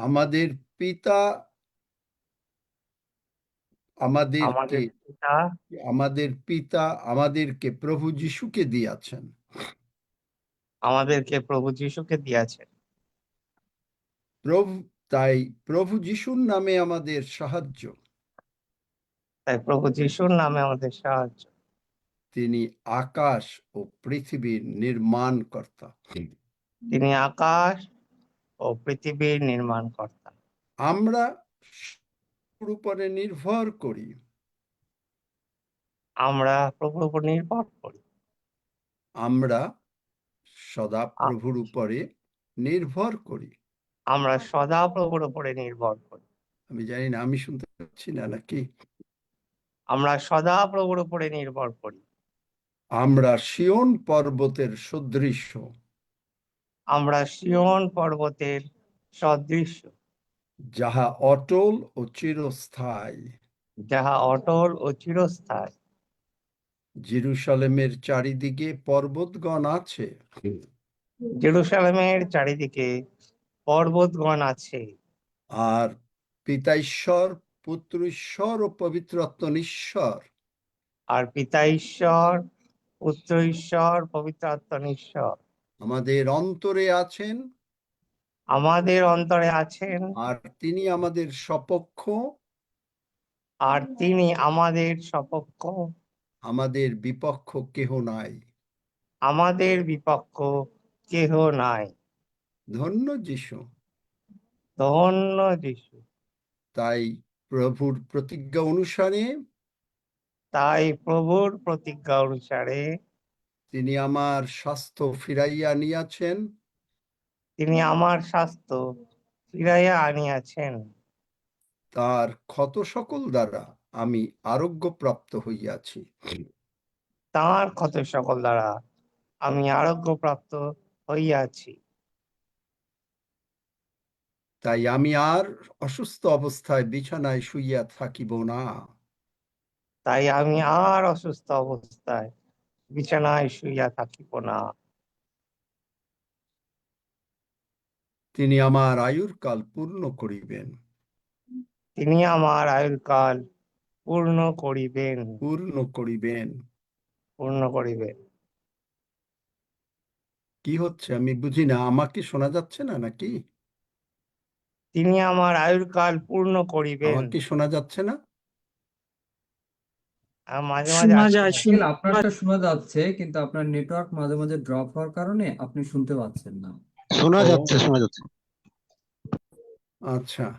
আমাদের পিতা আমাদের পিতা আমাদেরকে প্রভু যিশুকে দিয়াছেন। আমাদেরকে প্রভু যিশুকে দিয়েছেন। তাই প্রভু যিশুর নামে আমাদের সাহায্য। তাই প্রভু যিশুর নামে আমাদের সাহায্য। তিনি আকাশ ও পৃথিবীর নির্মাণকর্তা। তিনি আকাশ ও পৃথিবীর নির্মাণকর্তা। আমরা প্রভুর উপরে নির্ভর করি। আমরা প্রভুর উপর নির্ভর করি। আমরা সদা প্রভুর উপরে নির্ভর করি। আমরা সদা প্রভুর উপরে নির্ভর করি। আমি জানি না, আমি শুনতে পাচ্ছি না নাকি? আমরা সদা প্রভুর উপরে নির্ভর করি। আমরা সিয়ন পর্বতের সদৃশ্য। আমরা সিয়ন পর্বতের সদৃশ্য, যাহা অটল ও চিরস্থায়ী। যাহা অটল ও চিরস্থায়ী। জেরুসালেমের চারিদিকে পর্বতগণ আছে। জেরুসালেমের চারিদিকে পর্বতগণ আছে। আর পিতা ঈশ্বর, পুত্র ঈশ্বর ও পবিত্র আত্মা ঈশ্বর আর পিতা ঈশ্বর, পুত্র ঈশ্বর, পবিত্র আত্মা ঈশ্বর আমাদের অন্তরে আছেন। আমাদের অন্তরে আছেন। আর তিনি আমাদের সপক্ষ। আর তিনি আমাদের সপক্ষ। আমাদের বিপক্ষ কেহ নাই। আমাদের বিপক্ষ কেহ নাই। ধন্য যিশু। ধন্য যিশু। তাই প্রভুর প্রতিজ্ঞা অনুসারে তাই প্রভুর প্রতিজ্ঞা অনুসারে তিনি আমার স্বাস্থ্য ফিরাইয়া আনিয়াছেন। তিনি আমার স্বাস্থ্য ফিরাইয়া আনিয়াছেন। তার ক্ষত সকল দ্বারা আমি আরোগ্যপ্রাপ্ত হইয়াছি। তাঁর ক্ষত সকল দ্বারা আমি আরোগ্যপ্রাপ্ত হইয়াছি। তাই আমি আর অসুস্থ অবস্থায় বিছানায় শুইয়া থাকিব না। তাই আমি আর অসুস্থ অবস্থায় বিছানায় শুইয়া থাকিব না। তিনি আমার আয়ুর কাল পূর্ণ করিবেন। তিনি আমার আয়ুর কাল পূর্ণ করিবেন। পূর্ণ করিবেন। পূর্ণ করিবেন। কি হচ্ছে আমি বুঝি না, আমাকে শোনা যাচ্ছে না নাকি? তিনি আমার আয়ুর কাল পূর্ণ করিবেন। আমাকে শোনা যাচ্ছে না? মাঝে মাঝে শোনা আসছে যায়, না। আপনারটা শোনা যাচ্ছে, কিন্তু আপনার নেটওয়ার্ক মাঝে মাঝে ড্রপ হওয়ার কারণে আপনি শুনতে পাচ্ছেন না। শোনা ও যাচ্ছে, শোনা যাচ্ছে। আচ্ছা।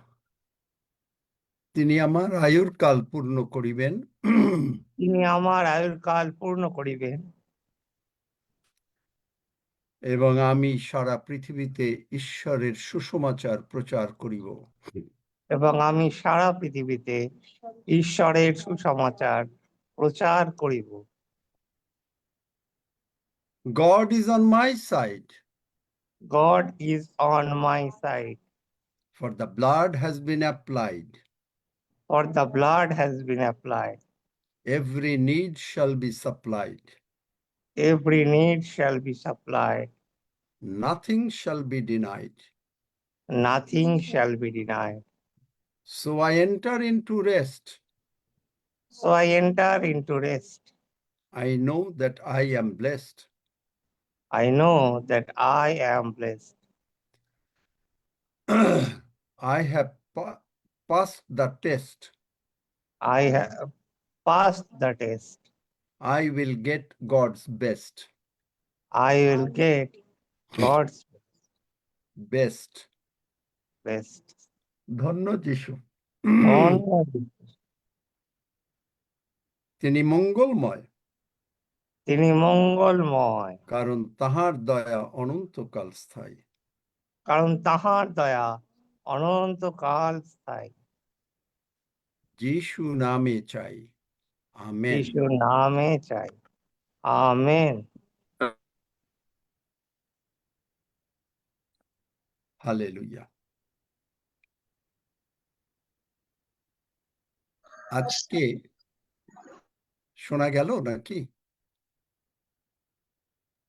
তিনি আমার আয়ুর কাল পূর্ণ করিবেন। তিনি আমার আয়ুর কাল পূর্ণ করিবেন। এবং আমি সারা পৃথিবীতে ঈশ্বরের সুসমাচার প্রচার করিব। এবং আমি সারা পৃথিবীতে ঈশ্বরের সুসমাচার প্রচার করিব। God is on my side. God is on my side. For the blood has been applied. For the blood has been applied. Every need shall be supplied. Every need shall be supplied. Nothing shall be denied. Nothing shall be denied. So I enter into rest. So I enter into rest. I know that I am blessed. I know that I am blessed. I have passed the test. I have passed the test. I will get God's best. I will get God's Best. best. ধন্য যিশু। ধন্যবাদ। তিনি মঙ্গলময়, তিনি মঙ্গলময়, কারণ তাহার দয়া অনন্তকাল স্থায়ী। কারণ তাহার দয়া অনন্তকাল স্থায়ী। যিশু নামে চাই, আমেন। যিশুর নামে চাই, আমেন। হালেলুয়া। আজকে শোনা গেল নাকি?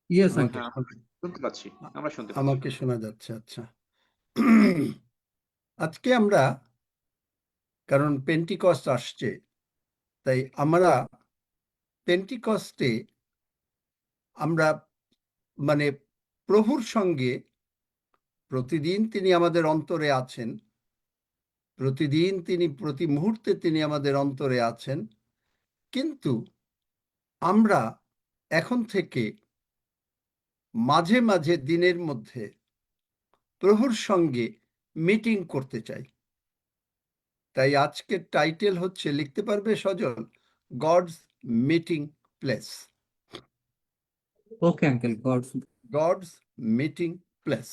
ইয়েস আমাকে আঙ্কেল। শুনতে পাচ্ছি, আমরা শুনতে পাচ্ছি। আমাকে শোনা যাচ্ছে। আচ্ছা। আজকে আমরা, কারণ পেন্টিকস্ট আসছে, তাই আমরা পেন্টিকস্টে আমরা মানে প্রভুর সঙ্গে প্রতিদিন তিনি আমাদের অন্তরে আছেন, প্রতিদিন তিনি প্রতি মুহূর্তে তিনি আমাদের অন্তরে আছেন, কিন্তু আমরা এখন থেকে মাঝে মাঝে দিনের মধ্যে প্রভুর সঙ্গে মিটিং করতে চাই। তাই আজকের টাইটেল হচ্ছে, লিখতে পারবে Sajal? Gods meeting place. Okay uncle, gods meeting place.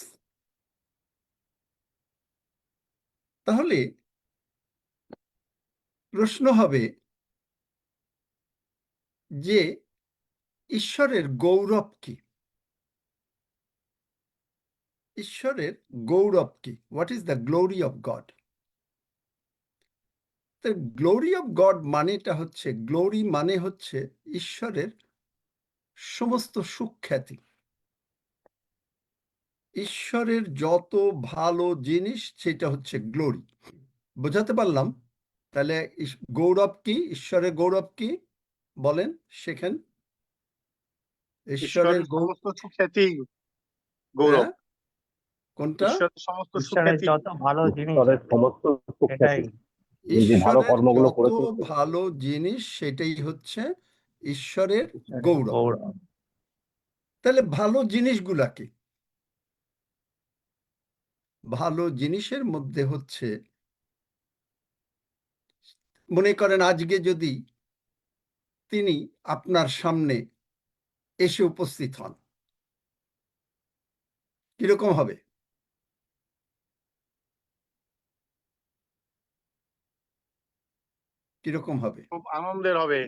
তাহলে প্রশ্ন হবে যে ঈশ্বরের গৌরব কি? ঈশ্বরের গৌরব কি? What is the glory of god? Glory of god মানেটা হচ্ছে, গ্লোরি মানে হচ্ছে ঈশ্বরের সমস্ত সুখ্যাতি, ঈশ্বরের যত ভালো জিনিস, সেটা হচ্ছে গ্লোরি। বোঝাতে পারলাম? তাহলে গৌরব কি? ঈশ্বরের গৌরব কি বলেন শেখেন। ঈশ্বরের সমস্ত সুখ্যাতি গৌরব। হ্যাঁ, কোনটা? ঈশ্বরের সমস্ত ঈশ্বরের সুখ্যাতি। যত ভালো জিনিস ঈশ্বরের সমস্ত এটাই সুখ্যাতি, তিনি যে ভালো ঈশ্বরের কর্মগুলো যত করেছেন, ভালো জিনিস, সেটাই হচ্ছে ঈশ্বরের ঈশ্বরের গৌরব। গৌরব। তাহলে ভালো জিনিসগুলা কি? ভালো জিনিসের মধ্যে হচ্ছে, মনে করেন আজকে যদি তিনি আপনার সামনে এসে উপস্থিত হন, কিরকম হবে? কিরকম হবে? খুব আনন্দের হবে।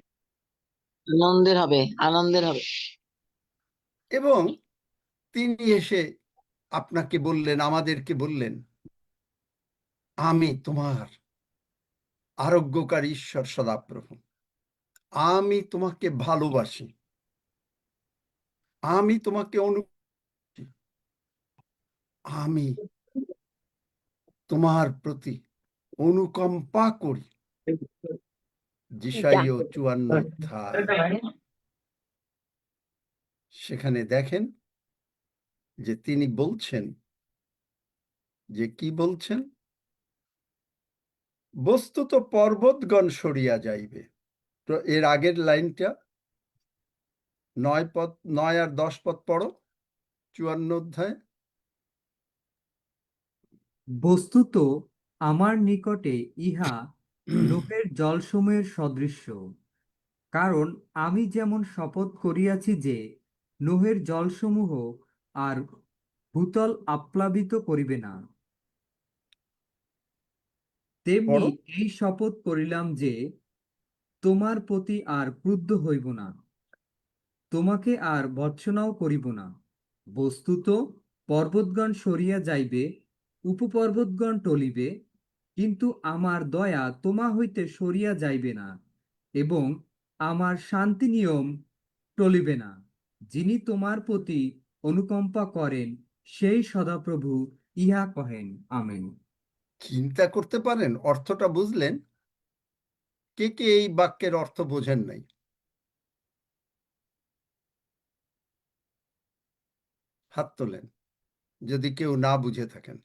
আনন্দের হবে, আনন্দের হবে। এবং তিনি এসে আপনাকে বললেন, আমাদেরকে বললেন, আমি তোমার আরোগ্যকারী ঈশ্বর সদাপ্রভু, আমি তোমাকে ভালোবাসি, আমি তোমাকে আমি তোমার প্রতি অনুকম্পা করি। যিশাইয় 54 অধ্যায়, সেখানে দেখেন যে তিনি বলছেন, যে কি বলছেন? বস্তুত পর্বতগণ সরিয়া যাইবে। তো এর আগের লাইনটা 9 আর 10 পদ পড়ো, 54 অধ্যায়। বস্তুত আমার নিকটে ইহা লোকের জলসমূহের সদৃশ্য, কারণ আমি যেমন শপথ করিয়াছি যে নোহের জলসমূহ আর ভূতল আপ্লাবিত করিবে না, তেমনি পড়ো। এই শপথ করিলাম যে তোমার প্রতি আর ক্রুদ্ধ হইব না, তোমাকে আর ভর্ৎসনাও করিব না। বস্তুত পর্বতগণ সরিয়া যাইবে, উপপর্বতগণ টলিবে, কিন্তু আমার দয়া তোমা হইতে সরিয়া যাইবে না, এবং আমার শান্তি নিয়ম টলিবে না। যিনি তোমার প্রতি অনুকম্পা করেন, সেই সদাপ্রভু ইহা কহেন। আমেন। চিন্তা করতে পারেন? অর্থটা বুঝলেন? কে কে এই বাক্যের অর্থ বোঝেন নাই? হাত তোলেন যদি কেউ না বুঝে থাকেন।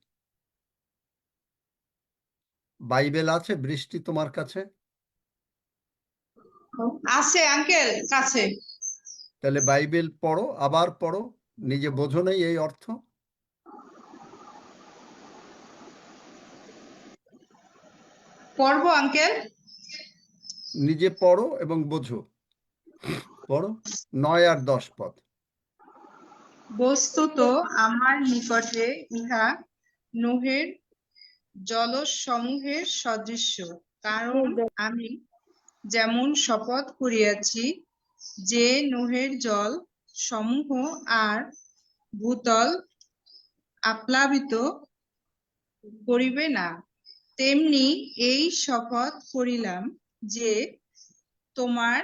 বাইবেল আছে বৃষ্টি তোমার কাছে? আছে আঙ্কেল কাছে। তাহলে বাইবেল পড়ো, আবার পড়ো। নিজে বোঝো নাই এই অর্থ? পড়বো আঙ্কেল। নিজে পড়ো এবং বোঝো। পড়ো 9 আর 10 পদ। বস্তুত আমার নিকটে ইহা নোহের জলসমূহের সদৃশ্য, কারণ আমি যেমন শপথ করিয়াছি যে নোহের জল সমূহ আর ভূতল আপ্লাবিত করিবে না, তেমনি এই শপথ করিলাম যে তোমার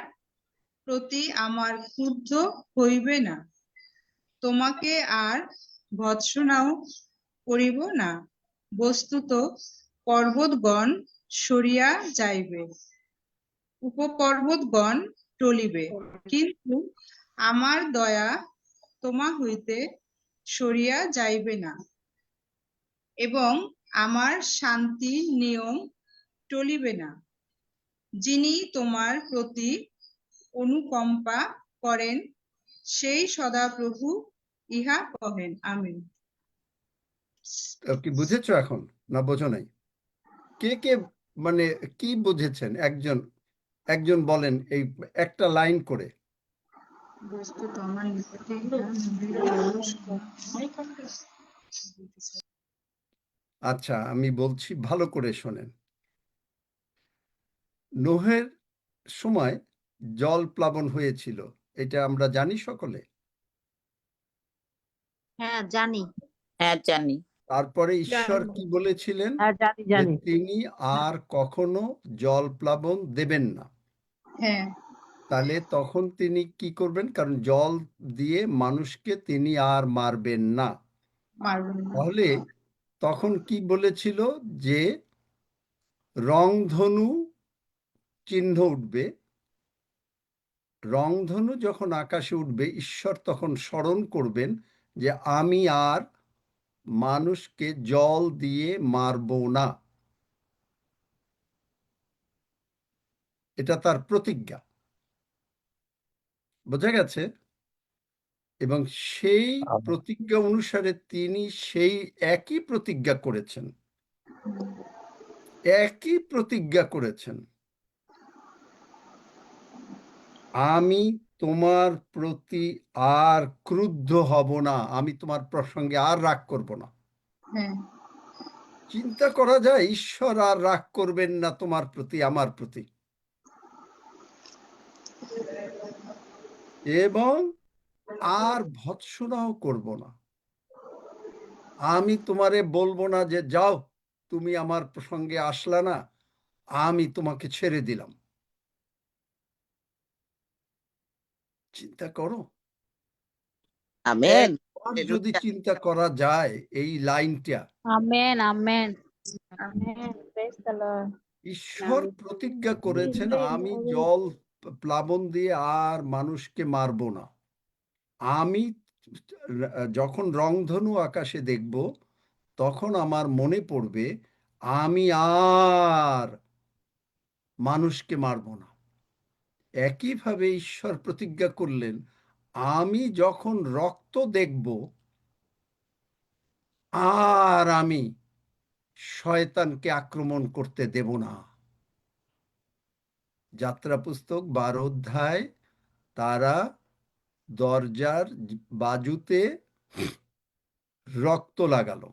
প্রতি আমার ক্রুদ্ধ হইবে না, তোমাকে আর ভর্ৎসনাও করিব না। বস্তুত পর্বতগণ সরিয়া যাইবে, উপপর্বতগণ টলিবে, কিন্তু আমার দয়া তোমা হইতে সরিয়া যাইবে না, এবং আমার শান্তির নিয়ম টলিবে না। যিনি তোমার প্রতি অনুকম্পা করেন, সেই সদাপ্রভু ইহা কহেন। আমিন। কি বুঝেছো এখন না বোঝো নাই? কে কে মানে কি বুঝেছেন? একজন একজন বলেন এই একটা লাইন করে। বস্তুত আমার নিকটে ইহা নবীর পৌরুষ। আচ্ছা, আমি বলছি, ভালো করে শোনেন। নোহের সময় জল প্লাবন হয়েছিল, এটা আমরা জানি সকলে। হ্যাঁ জানি। হ্যাঁ জানি। তারপরে ঈশ্বর কি বলেছিলেন? হ্যাঁ জানি যে জানি। তিনি আর কখনো জল প্লাবন দেবেন না। হ্যাঁ, তাহলে তখন তিনি কি করবেন? কারণ জল দিয়ে মানুষকে তিনি আর মারবেন না। মারবেন না। তাহলে তখন কি বলেছিল? যে রংধনু চিহ্ন উঠবে। রংধনু যখন আকাশে উঠবে, ঈশ্বর তখন স্মরণ করবেন যে আমি আর মানুষকে জল দিয়ে মারব না। এটা তার প্রতিজ্ঞা। বোঝা গেছে? এবং সেই প্রতিজ্ঞা অনুসারে তিনি সেই একই প্রতিজ্ঞা করেছেন। একই প্রতিজ্ঞা করেছেন, আমি তোমার প্রতি আর ক্রুদ্ধ হব না, আমি তোমার প্রসঙ্গে আর রাগ করব না। হ্যাঁ, চিন্তা করা যায় ঈশ্বর আর রাগ করবেন না তোমার প্রতি, আমার প্রতি। এবং আর ভৎসনাও করব না। আমি তোমারে বলবো না যে যাও, তুমি আমার প্রসঙ্গে আসলা না, আমি তোমাকে ছেড়ে দিলাম। চিন্তা করো। আমেন। একবার যদি চিন্তা করা যায় এই লাইনটা, amen amen amen. Praise the Lord. ঈশ্বর প্রতিজ্ঞা করেছেন আমি জল প্লাবন দিয়ে আর মানুষকে মারব না। আমি যখন রংধনু আকাশে দেখব, তখন আমার মনে পড়বে আমি আর মানুষকে মারব না। একইভাবে ঈশ্বর প্রতিজ্ঞা করলেন আমি যখন রক্ত দেখব, আর আমি শয়তানকে আক্রমণ করতে দেব না। যাত্রা পুস্তক 12 অধ্যায়, তারা দরজার বাজুতে রক্ত লাগালো,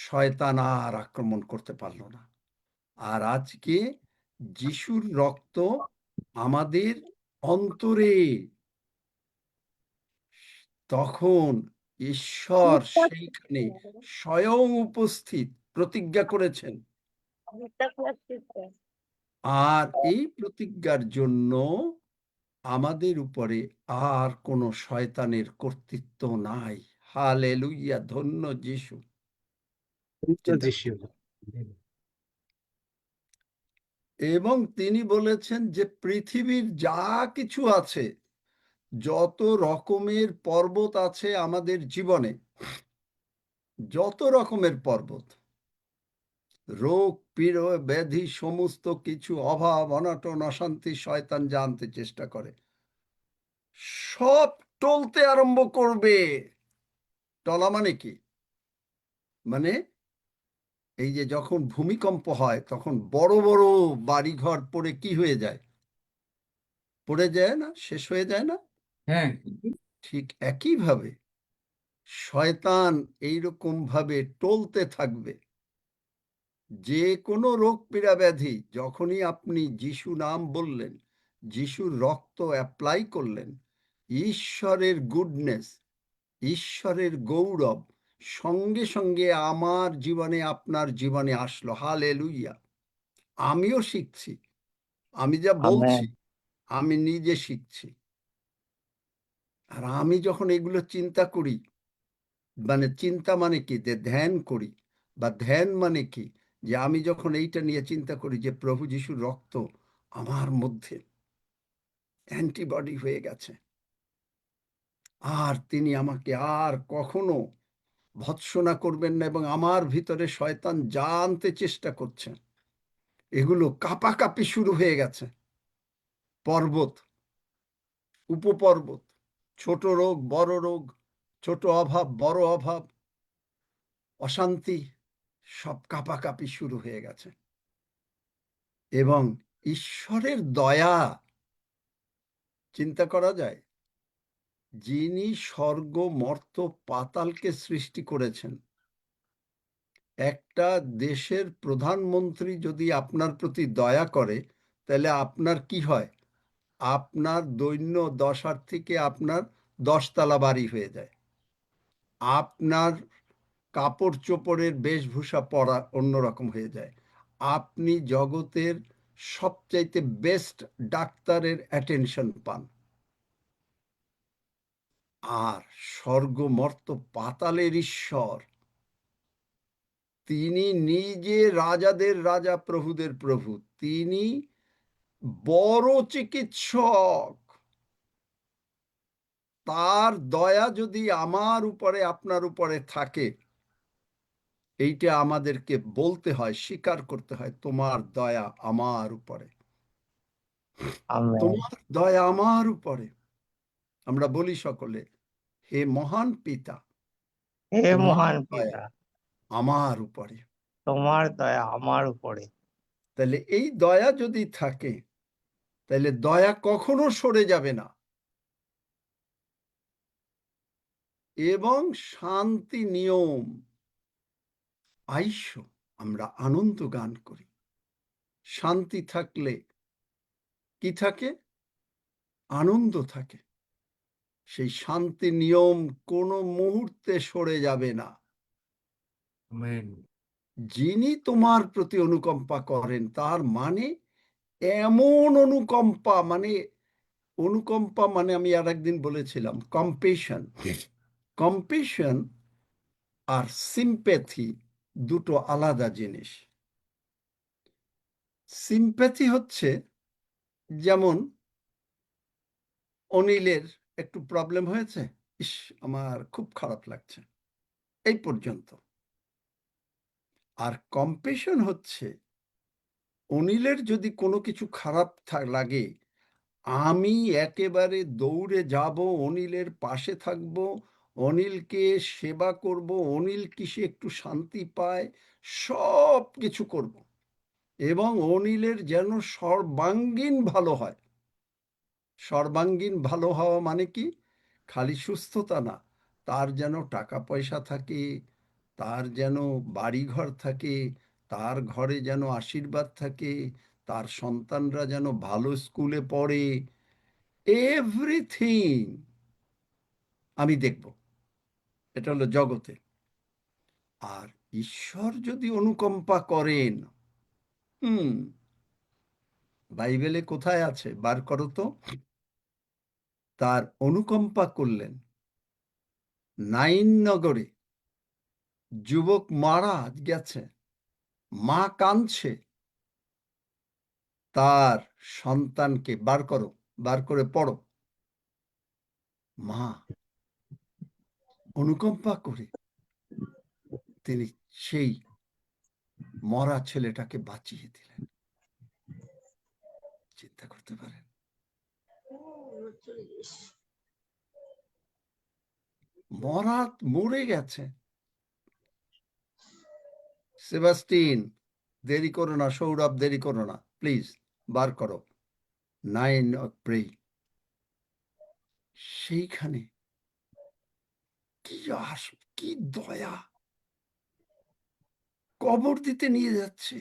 শয়তান আর আক্রমণ করতে পারলো না। আর আজকে যিশুর রক্ত আমাদের অন্তরে, তখন ঈশ্বর সেইখানে স্বয়ং উপস্থিত, প্রতিজ্ঞা করেছেন। আর এই প্রতিজ্ঞার জন্য আমাদের উপরে আর কোনো শয়তানের কর্তৃত্ব নাই। হালেলুইয়া, ধন্য যিশু। এবং তিনি বলেছেন যে পৃথিবীর যা কিছু আছে, যত রকমের পর্বত আছে আমাদের জীবনে, যত রকমের পর্বত, রোগ পীড়া ব্যাধি, সমস্ত কিছু, অভাব অনটন অশান্তি শয়তান জানতে চেষ্টা করে, সব টলতে আরম্ভ করবে। টলা মানে কি? মানে এই যে যখন ভূমিকম্প হয় তখন বড় বড় বাড়িঘর পড়ে কি হয়ে যায়? পড়ে যায় না? শেষ হয়ে যায় না? হ্যাঁ, ঠিক একইভাবে শয়তান এইরকম ভাবে টলতে থাকবে। যে কোনো রোগ পীড়া ব্যাধি, যখনই আপনি যিশু নাম বললেন, যিশুর রক্ত অ্যাপ্লাই করলেন, ঈশ্বরের গুডনেস, ঈশ্বরের গৌরব সঙ্গে সঙ্গে আমার জীবনে, আপনার জীবনে আসলো। হালেলুইয়া। আমিও শিখছি, আমি যা বলছি আমি নিজে শিখছি। আর আমি যখন এগুলো চিন্তা করি, মানে চিন্তা মানে কি, যে ধ্যান করি, বা ধ্যান মানে কি, যে আমি যখন এইটা নিয়ে চিন্তা করি যে প্রভু যিশুর রক্ত আমার মধ্যে অ্যান্টিবডি হয়ে গেছে, আর তিনি আমাকে আর কখনো ভৎসনা করবেন না, এবং আমার ভিতরে শয়তান যা আনতে চেষ্টা করছে এগুলো কাঁপাকাঁপি শুরু হয়ে গেছে। পর্বত, উপপর্বত, ছোট রোগ, বড় রোগ, ছোট অভাব, বড় অভাব, অশান্তি, সব কাঁপাকাঁপি শুরু হয়ে গেছে। এবং ঈশ্বরের দয়া, চিন্তা করা যায়, যিনি স্বর্গ, মর্ত, পাতালকে সৃষ্টি করেছেন, একটা দেশের প্রধানমন্ত্রী যদি আপনার প্রতি দয়া করে, তাহলে আপনার কি হয়? আপনার দৈন্য দশার থেকে আপনার 10 তলা বাড়ি হয়ে যায়। আপনার কাপড় চোপড়ের বেশভূষা পরা অন্যরকম হয়ে যায়। আপনি জগতের সবচাইতে বেস্ট ডাক্তারের অ্যাটেনশন পান। আর স্বর্গ, মর্ত, পাতালের ঈশ্বর, তিনি নিজে রাজাদের রাজা, প্রভুদের প্রভু, তিনি বড় চিকিৎসক। তার দয়া যদি আমার উপরে, আপনার উপরে থাকে, এইটা আমাদেরকে বলতে হয়, স্বীকার করতে হয়, তোমার দয়া আমার উপরে, আমেন। তোমার দয়া আমার উপরে। আমরা বলি সকলে, হে মহান পিতা, হে তোমার মহান দয়া পিতা, আমার উপরে। তোমার দয়া আমার উপরে। তাহলে এই দয়া যদি থাকে, তাহলে দয়া কখনো সরে যাবে না। এবং শান্তি নিয়ম, আইসো, আমরা আনন্দ গান করি। শান্তি থাকলে কি থাকে? আনন্দ থাকে। সেই শান্তি নিয়ম কোনো মুহূর্তে সরে যাবে না। আমেন। যিনি তোমার প্রতি অনুকম্পা করেন, তার মানে এমন অনুকম্পা, মানে অনুকম্পা মানে আমি আর একদিন বলেছিলাম কম্পেশন। কম্পেশন আর সিম্প্যাথি দুটো আলাদা জিনিস। সিম্প্যাথি হচ্ছে, যেমন অনিলের একটু প্রবলেম হয়েছে, ইস আমার খুব খারাপ লাগছে, এই পর্যন্ত। আর কম্পেশন হচ্ছে, অনিলের যদি কোনো কিছু খারাপ লাগে, আমি একেবারে দৌড়ে যাব, অনিলের পাশে থাকব, অনিলকে সেবা করব, অনিল কিসে একটু শান্তি পায়, সব কিছু করব, এবং অনিলের যেন সর্বাঙ্গীন ভালো হয়। সর্বাঙ্গীন ভালো হওয়া মানে কি? খালি সুস্থতা না, তার যেন টাকা পয়সা থাকে, তার যেন বাড়িঘর থাকে, তার ঘরে যেন আশীর্বাদ থাকে, তার সন্তানরা যেন ভালো স্কুলে পড়ে, এভরিথিং আমি দেখব। এটা হলো জগতে। আর ঈশ্বর যদি অনুকম্পা করেন, বাইবেলে কোথায় আছে? বার করো তো। তার অনুকম্পা করলেন নাইন নগরে, যুবক মারা গেছে, মা কাঁদছে, তার সন্তানকে বার করো, বার করে পড়ো। মা অনুকম্পা করে তিনি সেই মরা ছেলেটাকে বাঁচিয়ে দিলেন। চিন্তা করতে পারেন? মরে গেছে। সেবাস্টিন, দেরি করো না, সৌরভ দেরি করো না, প্লিজ বার করো নাইন প্রে। সেইখানে কি কি দয়া! কবর দিতে নিয়ে যাচ্ছে,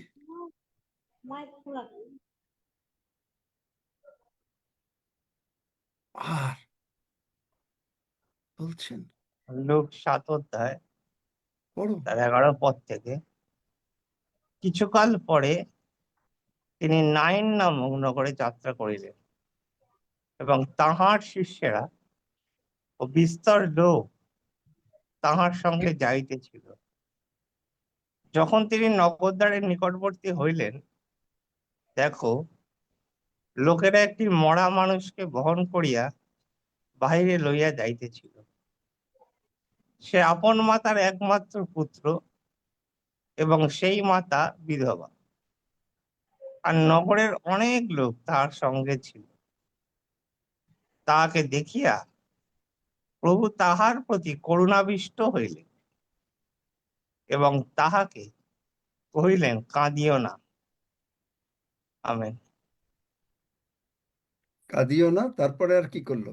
আর বলছেন লুক 7 অধ্যায় পড়ো। তার 11 পদ থেকে, কিছুকাল পরে তিনি নাইন নামক নগরে যাত্রা করিলেন, এবং তাহার শিষ্যেরা ও বিস্তর লোক তাহার সঙ্গে যাইতেছিল। যখন তিনি নগরদ্বারের নিকটবর্তী হইলেন, দেখো, লোকেরা একটি মরা মানুষকে বহন করিয়া বাহিরে লইয়া যাইতেছিল। সে আপন মাতার একমাত্র পুত্র, এবং সেই মাতা বিধবা, আর নগরের অনেক লোক তাহার সঙ্গে ছিল। তাহাকে দেখিয়া প্রভু তাহার প্রতি করুণাবিষ্ট হইলেন এবং তাহাকে কহিলেন, কাঁদিও না। আমেন। কাঁদিও না, তারপরে আর কি করলো?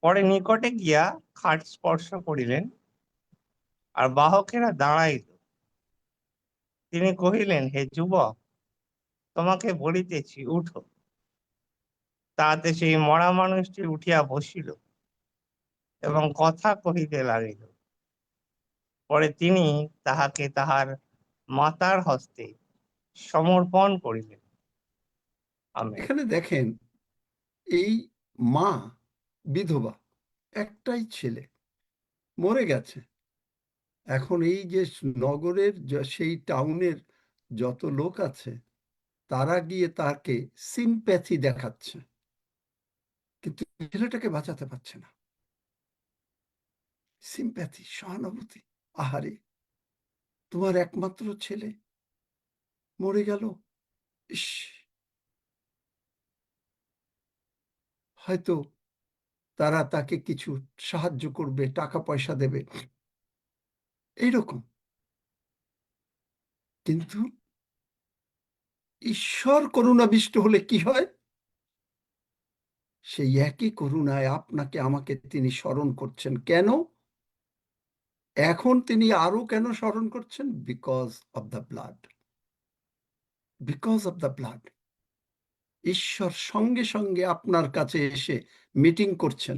পরে নিকটে গিয়া খাট স্পর্শ করিলেন, আর বাহকেরা দাঁড়াইল। তিনি কহিলেন, হে যুবক, তোমাকে বলিতেছি, উঠো। তাহাতে সেই মরা মানুষটি উঠিয়া বসিল এবং কথা কহিতে লাগিল। পরে তিনি তাহাকে তাহার মাতার হস্তে সমর্পণ করিলেন। আমেন। এখানে দেখেন, এই মা বিধবা, একটাই ছেলে মরে গেছে। এখন এই যে নগরের সেই টাউনের যত লোক আছে, তারা গিয়ে তাকে সিম্প্যাথি দেখাচ্ছে, কিন্তু ছেলেটাকে বাঁচাতে পারছে না। সিম্প্যাথি, সহানুভূতি। আহারে, তোমার একমাত্র ছেলে মরে গেল, ইস, হয়তো তারা তাকে কিছু সাহায্য করবে, টাকা পয়সা দেবে, এইরকম। কিন্তু ঈশ্বর করুণাবিষ্ট হলে কি হয়? সেই একই করুণায় আপনাকে আমাকে তিনি স্মরণ করছেন। কেন? এখন তিনি আরো কেন স্মরণ করছেন? Because of the blood. Because of the blood. ঈশ্বর সঙ্গে সঙ্গে আপনার কাছে এসে মিটিং করছেন।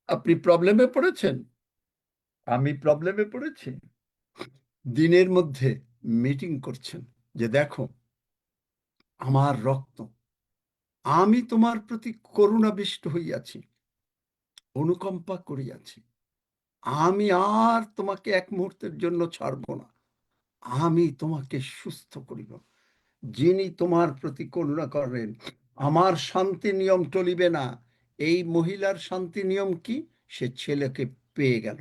আপনি প্রবলেমে পড়েছেন, আমি প্রবলেমে পড়েছি, দিনের মধ্যে মিটিং করছেন যে দেখো, আমার রক্ত, আমি তোমার প্রতি করুণাবিষ্ট হইয়াছি, অনুকম্পা করিয়াছি, আমি আর তোমাকে এক মুহূর্তের জন্য ছাড়ব না, আমি তোমাকে সুস্থ করিব। যিনি তোমার প্রতি করুণা করেন, আমার শান্তি নিয়ম টলিবে না। এই মহিলার শান্তি নিয়ম কি? সে ছেলেকে পেয়ে গেল।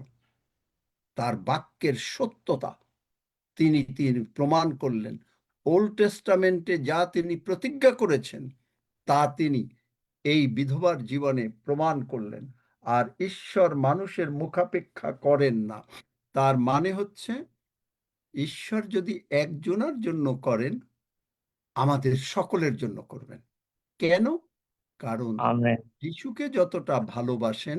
তার বাক্যের সত্যতা তিনি প্রমাণ করলেন। ওল্ড টেস্টামেন্টে যা তিনি প্রতিজ্ঞা করেছেন, তা তিনি এই বিধবার জীবনে প্রমাণ করলেন। আর ঈশ্বর মানুষের মুখাপেক্ষা করেন না। তার মানে হচ্ছে, ঈশ্বর যদি একজনের জন্য করেন, আমাদের সকলের জন্য করবেন। কেন? কারণ আমেন। যিশুকে যতটা ভালোবাসেন,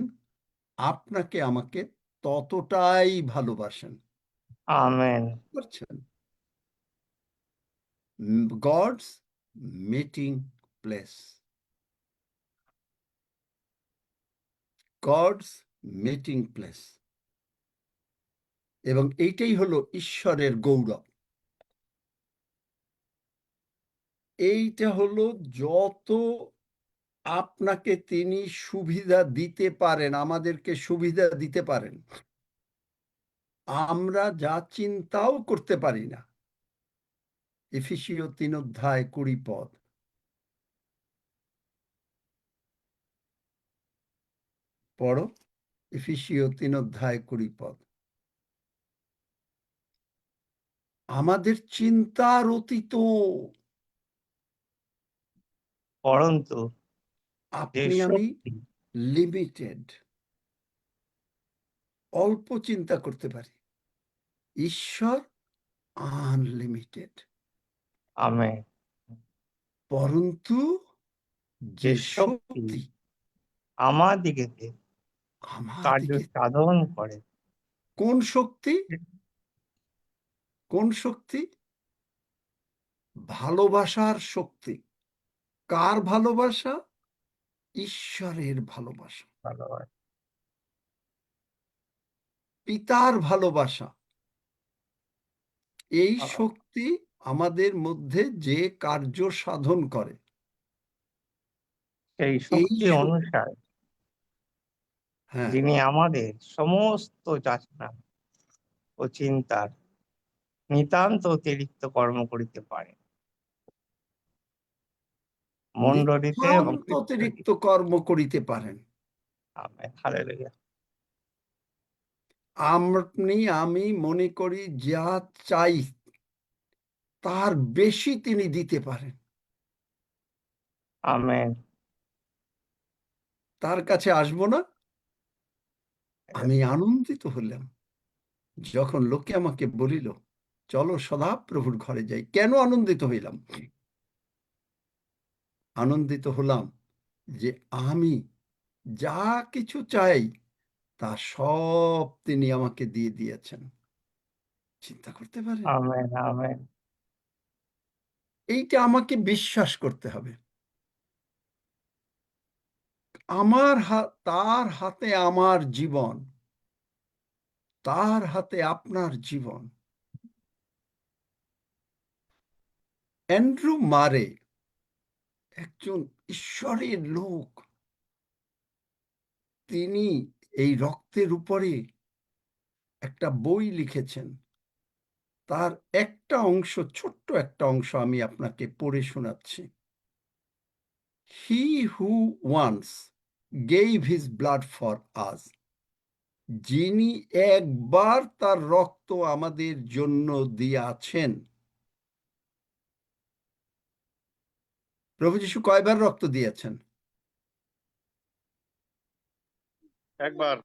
আপনাকে আমাকে ততটাই ভালোবাসেন। আমেন। বুঝছেন? God's meeting place. God's meeting place. এবং এইটাই হলো ঈশ্বরের গৌরব। এইটা হলো, যত আপনাকে তিনি সুবিধা দিতে পারেন, আমাদেরকে সুবিধা দিতে পারেন, আমরা যা চিন্তাও করতে পারি না। এফেসীয় 3:20 পড়ো। এফেসীয় 3:20। আমাদের চিন্তার অতীত। পরন্তু যে আপনি আমি শক্তি লিমিটেড, অল্প চিন্তা করতে পারি। ঈশ্বর আনলিমিটেড। আমেন। পরন্তু যে যে শক্তি শক্তি আমার দিকে আমার কার্য দিকে, সাধন করে। কোন শক্তি? কোন শক্তি? ভালোবাসার শক্তি। কার ভালোবাসা? ঈশ্বরের ভালোবাসা, ধন্যবাদ। পিতার ভালোবাসা। এই শক্তি আমাদের মধ্যে যে কার্য সাধন করে, সেই এই শক্তি শক্তি, অনুসারে হ্যাঁ, যিনি আমাদের সমস্ত যাচনা ও চিন্তার নিতান্ত অতিরিক্ত কর্ম করিতে পারে। মণ্ডলীতে নিতান্ত অতিরিক্ত কর্ম করিতে পারেন। Amen, hallelujah. আমি মনে করি যা চাই তার বেশি তিনি দিতে পারেন। আমেন। তার কাছে আসবো না? আমি আনন্দিত হলাম যখন লোকে আমাকে বলিল চলো সদাপ্রভুর ঘরে যাই। কেন আনন্দিত হইলাম? আনন্দিত হলাম যে আমি যা কিছু চাই তা সব তিনি আমাকে দিয়ে দিয়েছেন। চিন্তা করতে পারেন? আমেন, আমেন, এইটা আমাকে বিশ্বাস করতে হবে। তার হাতে আমার জীবন, তার হাতে আপনার জীবন। অ্যান্ড্রু মারে একজন ঈশ্বরের লোক। তিনি এই রক্তের উপরে একটা বই লিখেছেন। তার একটা অংশ, ছোট্ট একটা অংশ আমি আপনাকে পড়ে শোনাচ্ছি। He who once gave his blood for us, যিনি একবার তার রক্ত আমাদের জন্য দিয়াছেন। প্রভু যীশু কয়বার রক্ত দিয়েছেন? একবার।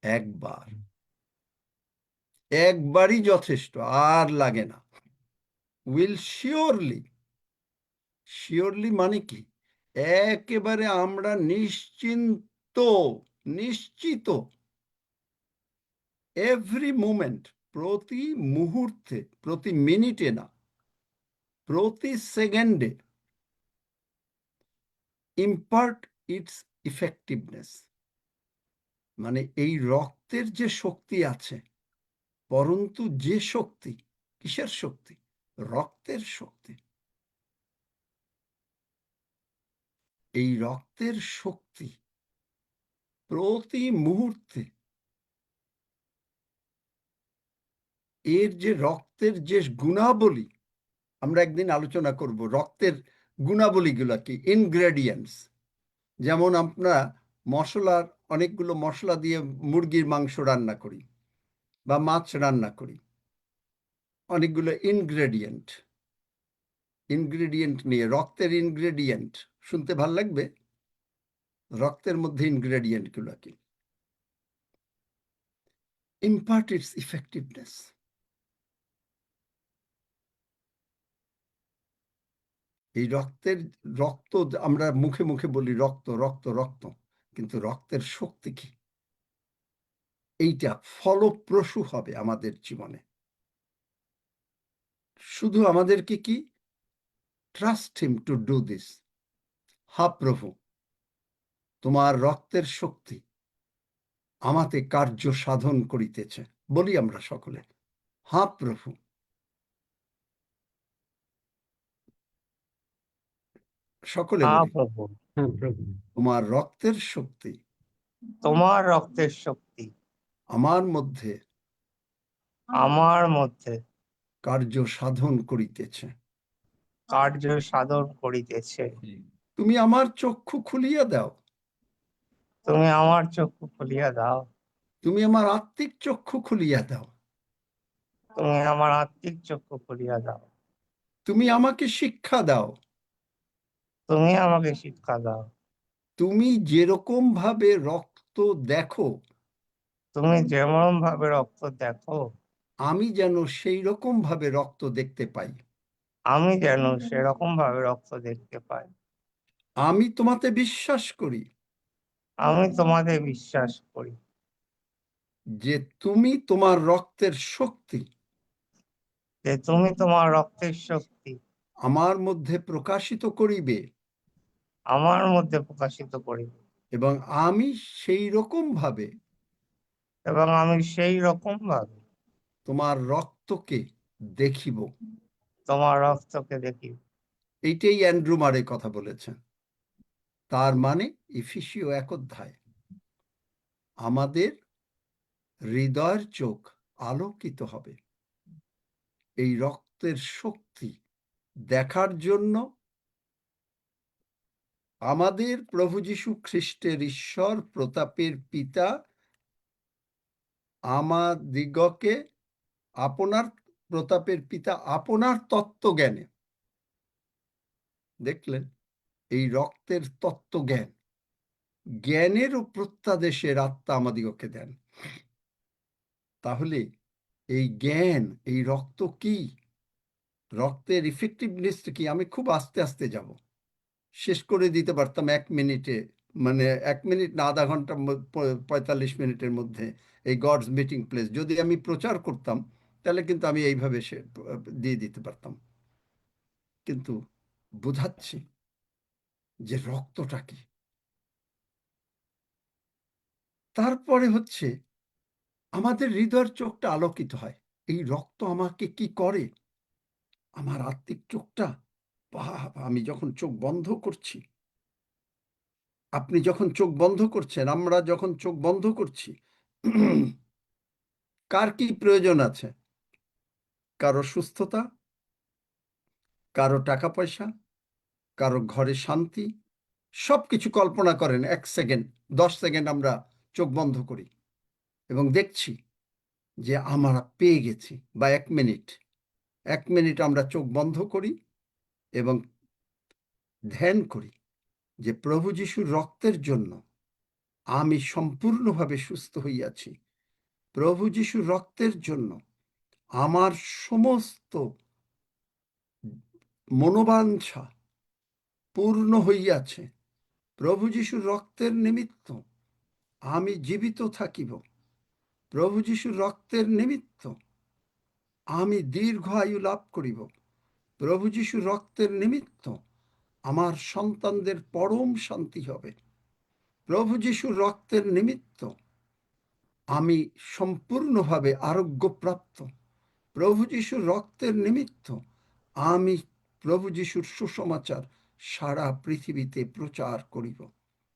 একবার। একবারই যথেষ্ট, আর লাগে না। উইল শিওরলি, শিওরলি মানে কি? একেবারে আমরা নিশ্চিত, এভরি মোমেন্ট, প্রতি মুহূর্তে, প্রতি মিনিটে না, প্রতি সেকেন্ডে, ইম্পার্ট ইটস ইফেক্টিভনেস। মানে এই রক্তের যে শক্তি আছে, পরন্তু যে শক্তি, কিসের শক্তি? রক্তের শক্তি। এই রক্তের শক্তি প্রতি মুহূর্তে, এর যে রক্তের যে গুণাবলী, আমরা একদিন আলোচনা করব রক্তের গুণাবলীগুলো কি, ইনগ্রেডিয়েন্টস। যেমন আমরা অনেকগুলো মশলা দিয়ে মুরগির মাংস রান্না করি বা মাছ রান্না করি, অনেকগুলো ইনগ্রেডিয়েন্ট নিয়ে। রক্তের ইনগ্রেডিয়েন্ট শুনতে ভাল লাগবে? রক্তের মধ্যে ইনগ্রেডিয়েন্ট গুলো কি? Impart it's effectiveness. এই রক্ত আমরা মুখে মুখে বলি রক্ত রক্ত রক্ত, কিন্তু রক্তের শক্তি কি? এইটা ফলপ্রসূ হবে আমাদের জীবনে। শুধু আমাদেরকে কি trust him to do this. হা প্রভু, তোমার রক্তের শক্তি আমাতে কার্য সাধন করিতেছে। বলি আমরা সকলে, হা প্রভু। সকলে হ্যাঁ বলি, প্রভু, তোমার রক্তের শক্তি তোমার রক্তের শক্তি আমার মধ্যে কার্য সাধন করিতেছে। কার্য সাধন করিতেছে। তুমি আমার চক্ষু খুলিয়া দাও। তুমি আমার চক্ষু খুলিয়া দাও। তুমি আমার আত্মিক চক্ষু খুলিয়া দাও। তুমি আমার আত্মিক চক্ষু খুলিয়া দাও। তুমি আমাকে শিক্ষা দাও। তুমি আমাকে শিক্ষা দাও। তুমি যেরকম ভাবে রক্ত দেখো, তুমি যেমন ভাবে রক্ত দেখো, আমি যেন সেই রকম ভাবে রক্ত দেখতে পাই। আমি যেন সেরকম ভাবে রক্ত দেখতে পাই। আমি তোমাতে বিশ্বাস করি আমি তোমাদের বিশ্বাস করি যে তুমি তোমার রক্তের শক্তি যে তুমি তোমার রক্তের শক্তি আমার মধ্যে প্রকাশিত করিবে, আমার মধ্যে প্রকাশিত করিবে, এবং আমি সেই রকম ভাবে এবং আমি সেই রকম ভাবে তোমার রক্তকে দেখিব। তোমার রক্তকে দেখি। এইটাই অ্যান্ড্রু মারে কথা বলেছেন। তার মানে এফেসীয় 1 অধ্যায়, আমাদের হৃদয়ের চোখ আলোকিত হবে। এই রক্তের শক্তি দেখার জন্য আমাদের প্রভু যীশু খ্রিস্টের ঈশ্বর প্রতাপের পিতা আমাদিগকে আপনার প্রতাপের পিতা আপনার তত্ত্বজ্ঞানে, দেখলেন, এই রক্তের তত্ত্বজ্ঞান, জ্ঞানের ও প্রত্যাদেশের আত্মা আমাদিগকে দেন। তাহলে এই জ্ঞান, এই রক্ত কি, রক্তের ইফেক্টিভনেস কি, আমি খুব আস্তে আস্তে যাব, শেষ করে দিতে পারতাম 1 মিনিটে, মানে 1 মিনিট না, আধা ঘন্টা, 45 মিনিটের মধ্যে এই গডস মিটিং প্লেস যদি আমি প্রচার করতাম, তাহলে কিন্তু আমি এইভাবে দিয়ে দিতে পারতাম। কিন্তু বোঝাচ্ছি যে রক্তটা কি। তারপরে হচ্ছে আমাদের হৃদয়ের চোখটা আলোকিত হয়। এই রক্ত আমাকে কি করে, আমার আত্মিক চোখটা, আমি যখন চোখ বন্ধ করছি, আপনি যখন চোখ বন্ধ করছেন, আমরা যখন চোখ বন্ধ করছি, কার কি প্রয়োজন আছে? কারো সুস্থতা, কারো টাকা পয়সা, কারো ঘরে শান্তি, সবকিছু কল্পনা করেন। 1 সেকেন্ড, 10 সেকেন্ড আমরা চোখ বন্ধ করি এবং দেখছি যে আমরা পেয়ে গেছি। বা 1 মিনিট আমরা চোখ বন্ধ করি এবং ধ্যান করি যে প্রভু যিশুর রক্তের জন্য আমি সম্পূর্ণভাবে সুস্থ হইয়াছি। প্রভু যিশুর রক্তের জন্য আমার সমস্ত মনোবাঞ্ছা পূর্ণ হইয়াছে। প্রভু যিশুর রক্তের নিমিত্ত আমি জীবিত থাকিব। প্রভু যিশুর রক্তের নিমিত্ত আমি দীর্ঘ আয়ু লাভ করিব। প্রভু যিশুর রক্তের নিমিত্ত আমার সন্তানদের পরম শান্তি হবে। প্রভু যিশুর রক্তের নিমিত্ত আমি সম্পূর্ণভাবে আরোগ্যপ্রাপ্ত। প্রভু যিশুর রক্তের নিমিত্ত আমি প্রভু যিশুর সুসমাচার সারা পৃথিবীতে প্রচার করিব।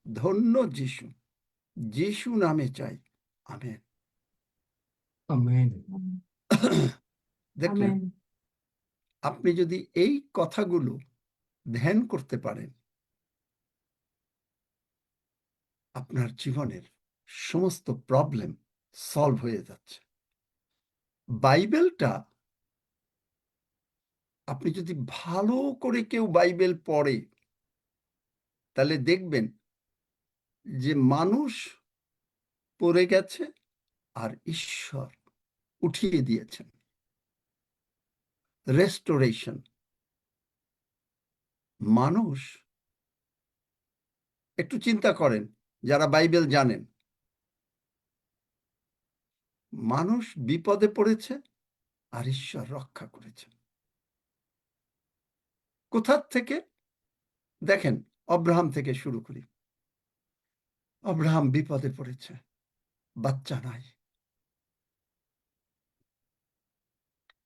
ধন্য যিশু, যিশু নামে চাই, আমেন। আমেন। দেখলেন, আপনি যদি এই কথাগুলো ধ্যান করতে পারেন, আপনার জীবনের সমস্ত প্রবলেম সলভ হয়ে যাচ্ছে। বাইবেলটা আপনি যদি ভালো করে কেউ বাইবেল পড়ে, তাহলে দেখবেন যে মানুষ পড়ে গেছে আর ঈশ্বর উঠিয়ে দিয়েছেন। রেস্টোরেশন। মানুষ, একটু চিন্তা করেন যারা বাইবেল জানেন, মানুষ বিপদে পড়েছে আর ঈশ্বর রক্ষা করেছেন। কোথার থেকে? দেখেন, অব্রাহাম থেকে শুরু করি। অব্রাহাম বিপদে পড়েছে, বাচ্চা নাই,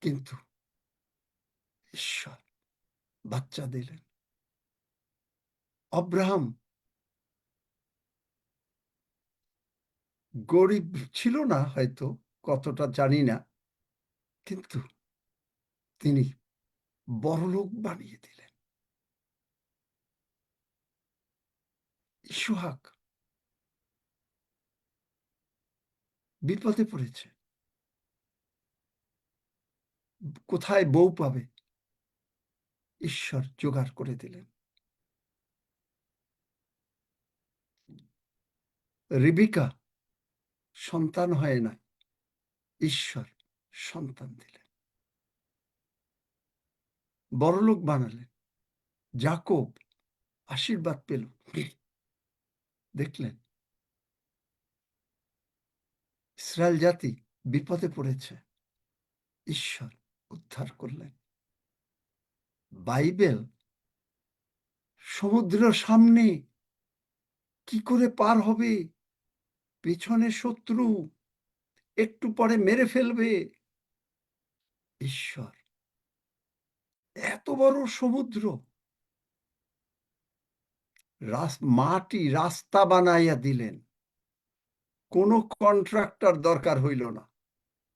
কিন্তু ঈশ্বর বাচ্চা দিলেন। অব্রাহাম গরিব ছিল না, হয়তো কতটা জানি না, কিন্তু তিনি বড়লোক বানিয়ে দিলেন। ইসহাক বিপদে পড়েছে, কোথায় বউ পাবে, ঈশ্বর জোগাড় করে দিলেন। রিবিকা সন্তান হয় না, ঈশ্বর সন্তান দিলেন, বড়লোক বানালেন। যাকব আশীর্বাদ পেল। দেখলেন, ইসরায়েল জাতি বিপদে পড়েছে, ঈশ্বর উদ্ধার করলেন। বাইবেল সমুদ্রের সামনে কি করে পার হবে, পেছনে শত্রু, একটু পরে মেরে ফেলবে, ঈশ্বর এত বড় সমুদ্র, মাটি রাস্তা বানাইয়া দিলেন। কোনো কন্ট্রাক্টর দরকার হইল না,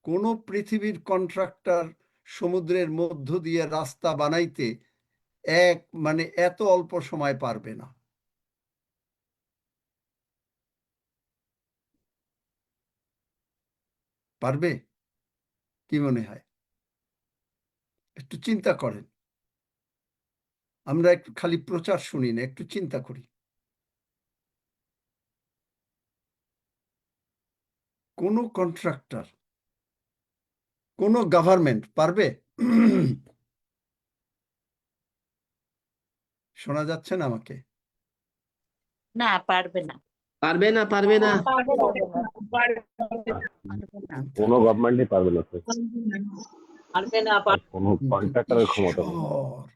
কোন পৃথিবীর কন্ট্রাক্টর সমুদ্রের মধ্য দিয়ে রাস্তা বানাইতে মানে এত অল্প সময় পারবে না। পারবে? কি মনে হয়? একটু চিন্তা করেন। আমরা একটু খালি প্রচার শুনি না, একটু চিন্তা করি। কোন কন্ট্রাক্টর, কোন গভর্নমেন্ট পারবে? শোনা যাচ্ছে না আমাকে? না, পারবে না। পারবে না, পারবে না। কোনো গভর্নমেন্টই পারবে না স্যার, পারবে না, আর কোনো কিন্তু কন্ট্রাক্টরের ক্ষমতা নেই। ঈশ্বর,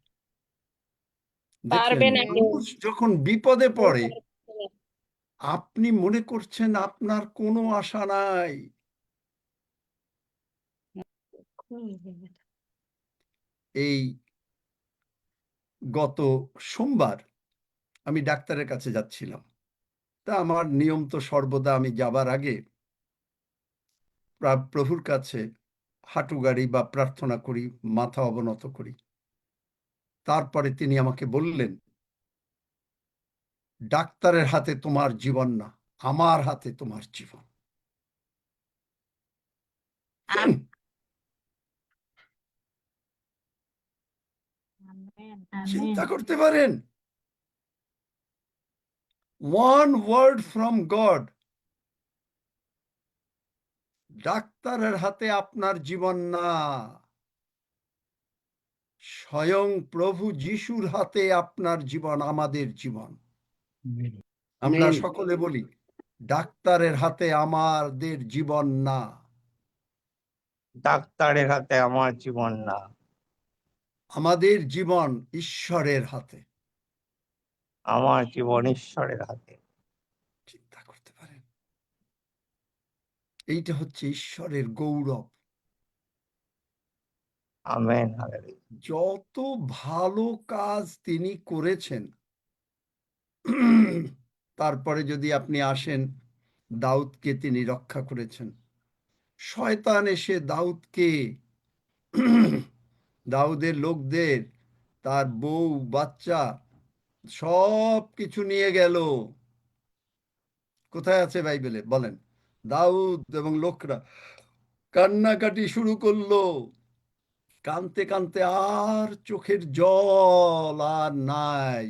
পারবে দেখলেন, না কেউ। মানুষ যখন বিপদে পড়ে আপনি মনে করছেন আপনার কোনো আশা নাই। এই গত সোমবার আমি ডাক্তারের কাছে যাচ্ছিলাম। তা আমার নিয়ম তো সর্বদা আমি যাবার আগে প্রভুর কাছে হাঁটু গাড়ি বা প্রার্থনা করি, মাথা অবনত করি। তারপরে তিনি আমাকে বললেন, ডাক্তারের হাতে তোমার জীবন না, আমার হাতে তোমার জীবন। আমেন। চিন্তা করতে পারেন? ওয়ান ওয়ার্ড ফ্রম গড, ডাক্তারের হাতে আপনার জীবন না, স্বয়ং প্রভু যিশুর হাতে আপনার জীবন, আমাদের জীবন। আমরা সকলে বলি, ডাক্তারের হাতে আমাদের জীবন না। ডাক্তারের হাতে আমার জীবন না, আমাদের জীবন ঈশ্বরের হাতে। আমার জীবন ঈশ্বরের হাতে। চিন্তা করতে পারেন? এইটা হচ্ছে ঈশ্বরের গৌরব। Amen, hallelujah. যত ভালো কাজ তিনি করেছেন। তারপরে যদি আপনি আসেন, দাউদকে তিনি রক্ষা করেছেন। শয়তান এসে দাউদকে, দাউদের লোকদের, তার বউ বাচ্চা সব কিছু নিয়ে গেল। কোথায় আছে বাইবেলে বলেন? দাউদ এবং লোকরা কান্নাকাটি শুরু করলো, কানতে কানতে আর চোখের জল আর নাই।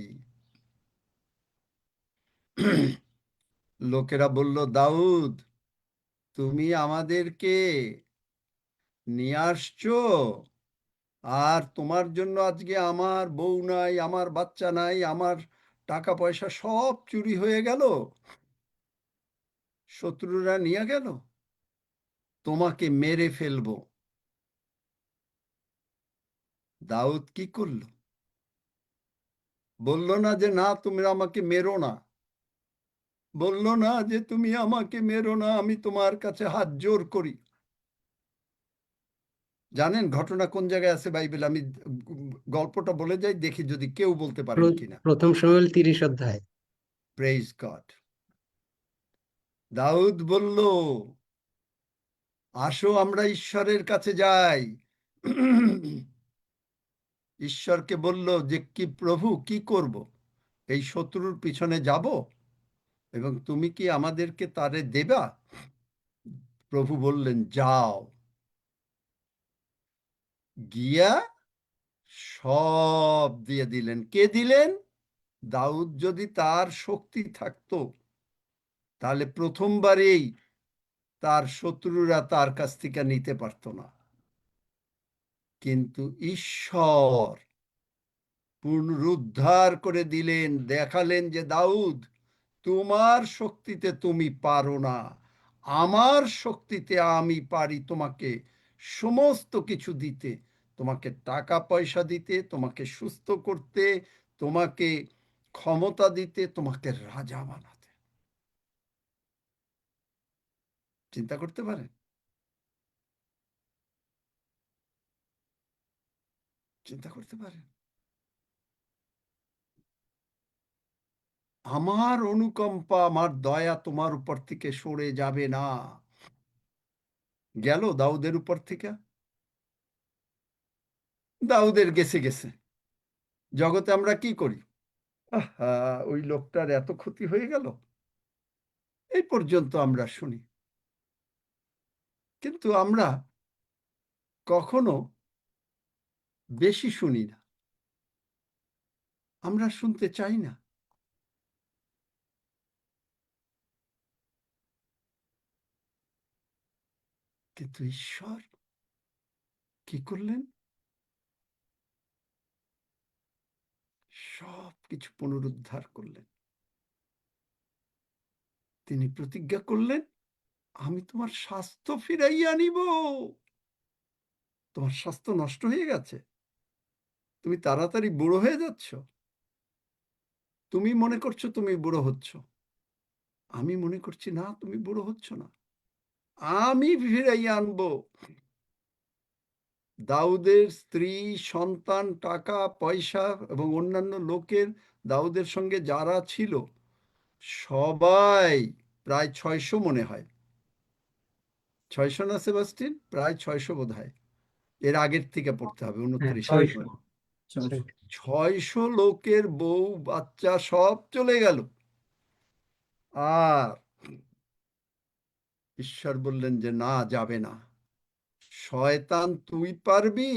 লোকেরা বলল, দাউদ তুমি আমাদেরকে নিয়ে আসছো, আর তোমার জন্য আজকে আমার বউ নাই, আমার বাচ্চা নাই, আমার টাকা পয়সা সব চুরি হয়ে গেল, শত্রুরা নিয়ে গেল, তোমাকে মেরে ফেলবো। দাউদ কি করলো? বলল না যে না তুমি আমাকে মেরো না, বলল না যে তুমি আমাকে মেরো না, আমি তোমার কাছে হাত জোর করি। জানেন ঘটনা কোন জায়গায় আছে বাইবেল? আমি গল্পটা বলে যাই, দেখি যদি কেউ বলতে পারেন কিনা। প্রথম শমূয়েল 30 অধ্যায়। Praise god. দাউদ বলল, আসো আমরা ঈশ্বরের কাছে যাই। ঈশ্বরকে বলল যে কি প্রভু, কি করব? এই শত্রুর পিছনে যাব এবং তুমি কি আমাদেরকে তারে দেবা? প্রভু বললেন, যাও। গিয়া সব দিয়ে দিলেন। কে দিলেন? দাউদ যদি তার শক্তি থাকতো তাহলে প্রথমবারেই তার শত্রুরা তার কাছ থেকে নিতে পারত না। কিন্তু ঈশ্বর পুনরুদ্ধার করে দিলেন, দেখালেন যে দাউদ তোমার শক্তিতে তুমি পারো না, আমার শক্তিতে আমি পারি তোমাকে সমস্ত কিছু দিতে, তোমাকে টাকা পয়সা দিতে, তোমাকে সুস্থ করতে, তোমাকে ক্ষমতা দিতে, তোমাকে রাজা বানাতে। চিন্তা করতে পারেন? চিন্তা করতে পারেন? আমার অনুকম্পা, আমার দয়া তোমার উপর থেকে সরে যাবে না। গেল দাউদের উপর থেকে? দাউদের গেছে গেছে। জগতে আমরা কি করি? আহা, ওই লোকটার এত ক্ষতি হয়ে গেল, এই পর্যন্ত আমরা শুনি। কিন্তু আমরা কখনো বেশি শুনি না, আমরা শুনতে চাই না। কিন্তু ঈশ্বর কি করলেন? সব কিছু পুনরুদ্ধার করলেন। তিনি প্রতিজ্ঞা করলেন, আমি তোমার স্বাস্থ্য ফিরাইয়া আনিব। তোমার স্বাস্থ্য নষ্ট হয়ে গেছে, তুমি তাড়াতাড়ি বুড়ো হয়ে যাচ্ছ, তুমি মনে করছো তুমি বুড়ো হচ্ছ, আমি মনে করছি না, তুমি বুড়ো হচ্ছ না, আমি ফিরাইয়া আনবো। দাউদের স্ত্রী, সন্তান, টাকা পয়সা এবং অন্যান্য লোকের, দাউদের সঙ্গে যারা ছিল সবাই প্রায় 600 মনে হয়, 600 না সেবাস্টিন? প্রায় 600 বোধ হয়, এর আগের থেকে পড়তে হবে, 29 600 লোকের বউ বাচ্চা সব চলে গেল। আর ঈশ্বর বললেন যে না, যাবে না। শয়তান, তুই পারবি?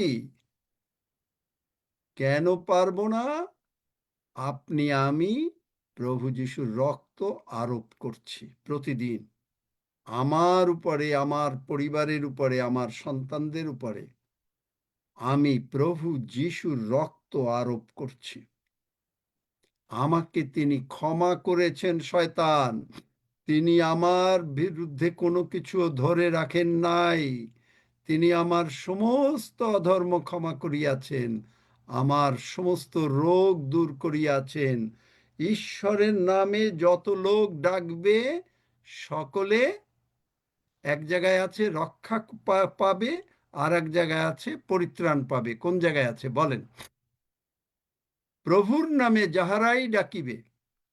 কেন পারবো না? আমি প্রভু যিশুর রক্ত আরোপ করছি প্রতিদিন আমার উপরে, আমার পরিবারের উপরে, আমার সন্তানদের উপরে। আমি প্রভু যিশুর রক্ত আরোপ করছি। আমাকে তিনি ক্ষমা করেছেন শয়তান, তিনি আমার বিরুদ্ধে কোনো কিছু ধরে রাখেন নাই। তিনি আমার সমস্ত অধর্ম ক্ষমা করিয়াছেন, আমার সমস্ত রোগ দূর করিয়াছেন। ঈশ্বরের নামে যত লোক ডাকবে সকলে, এক জায়গায় আছে রক্ষা পাবে, আর এক জায়গায় আছে পরিত্রাণ পাবে। কোন জায়গায় আছে বলেন? প্রভুর নামে যাহারাই ডাকিবে,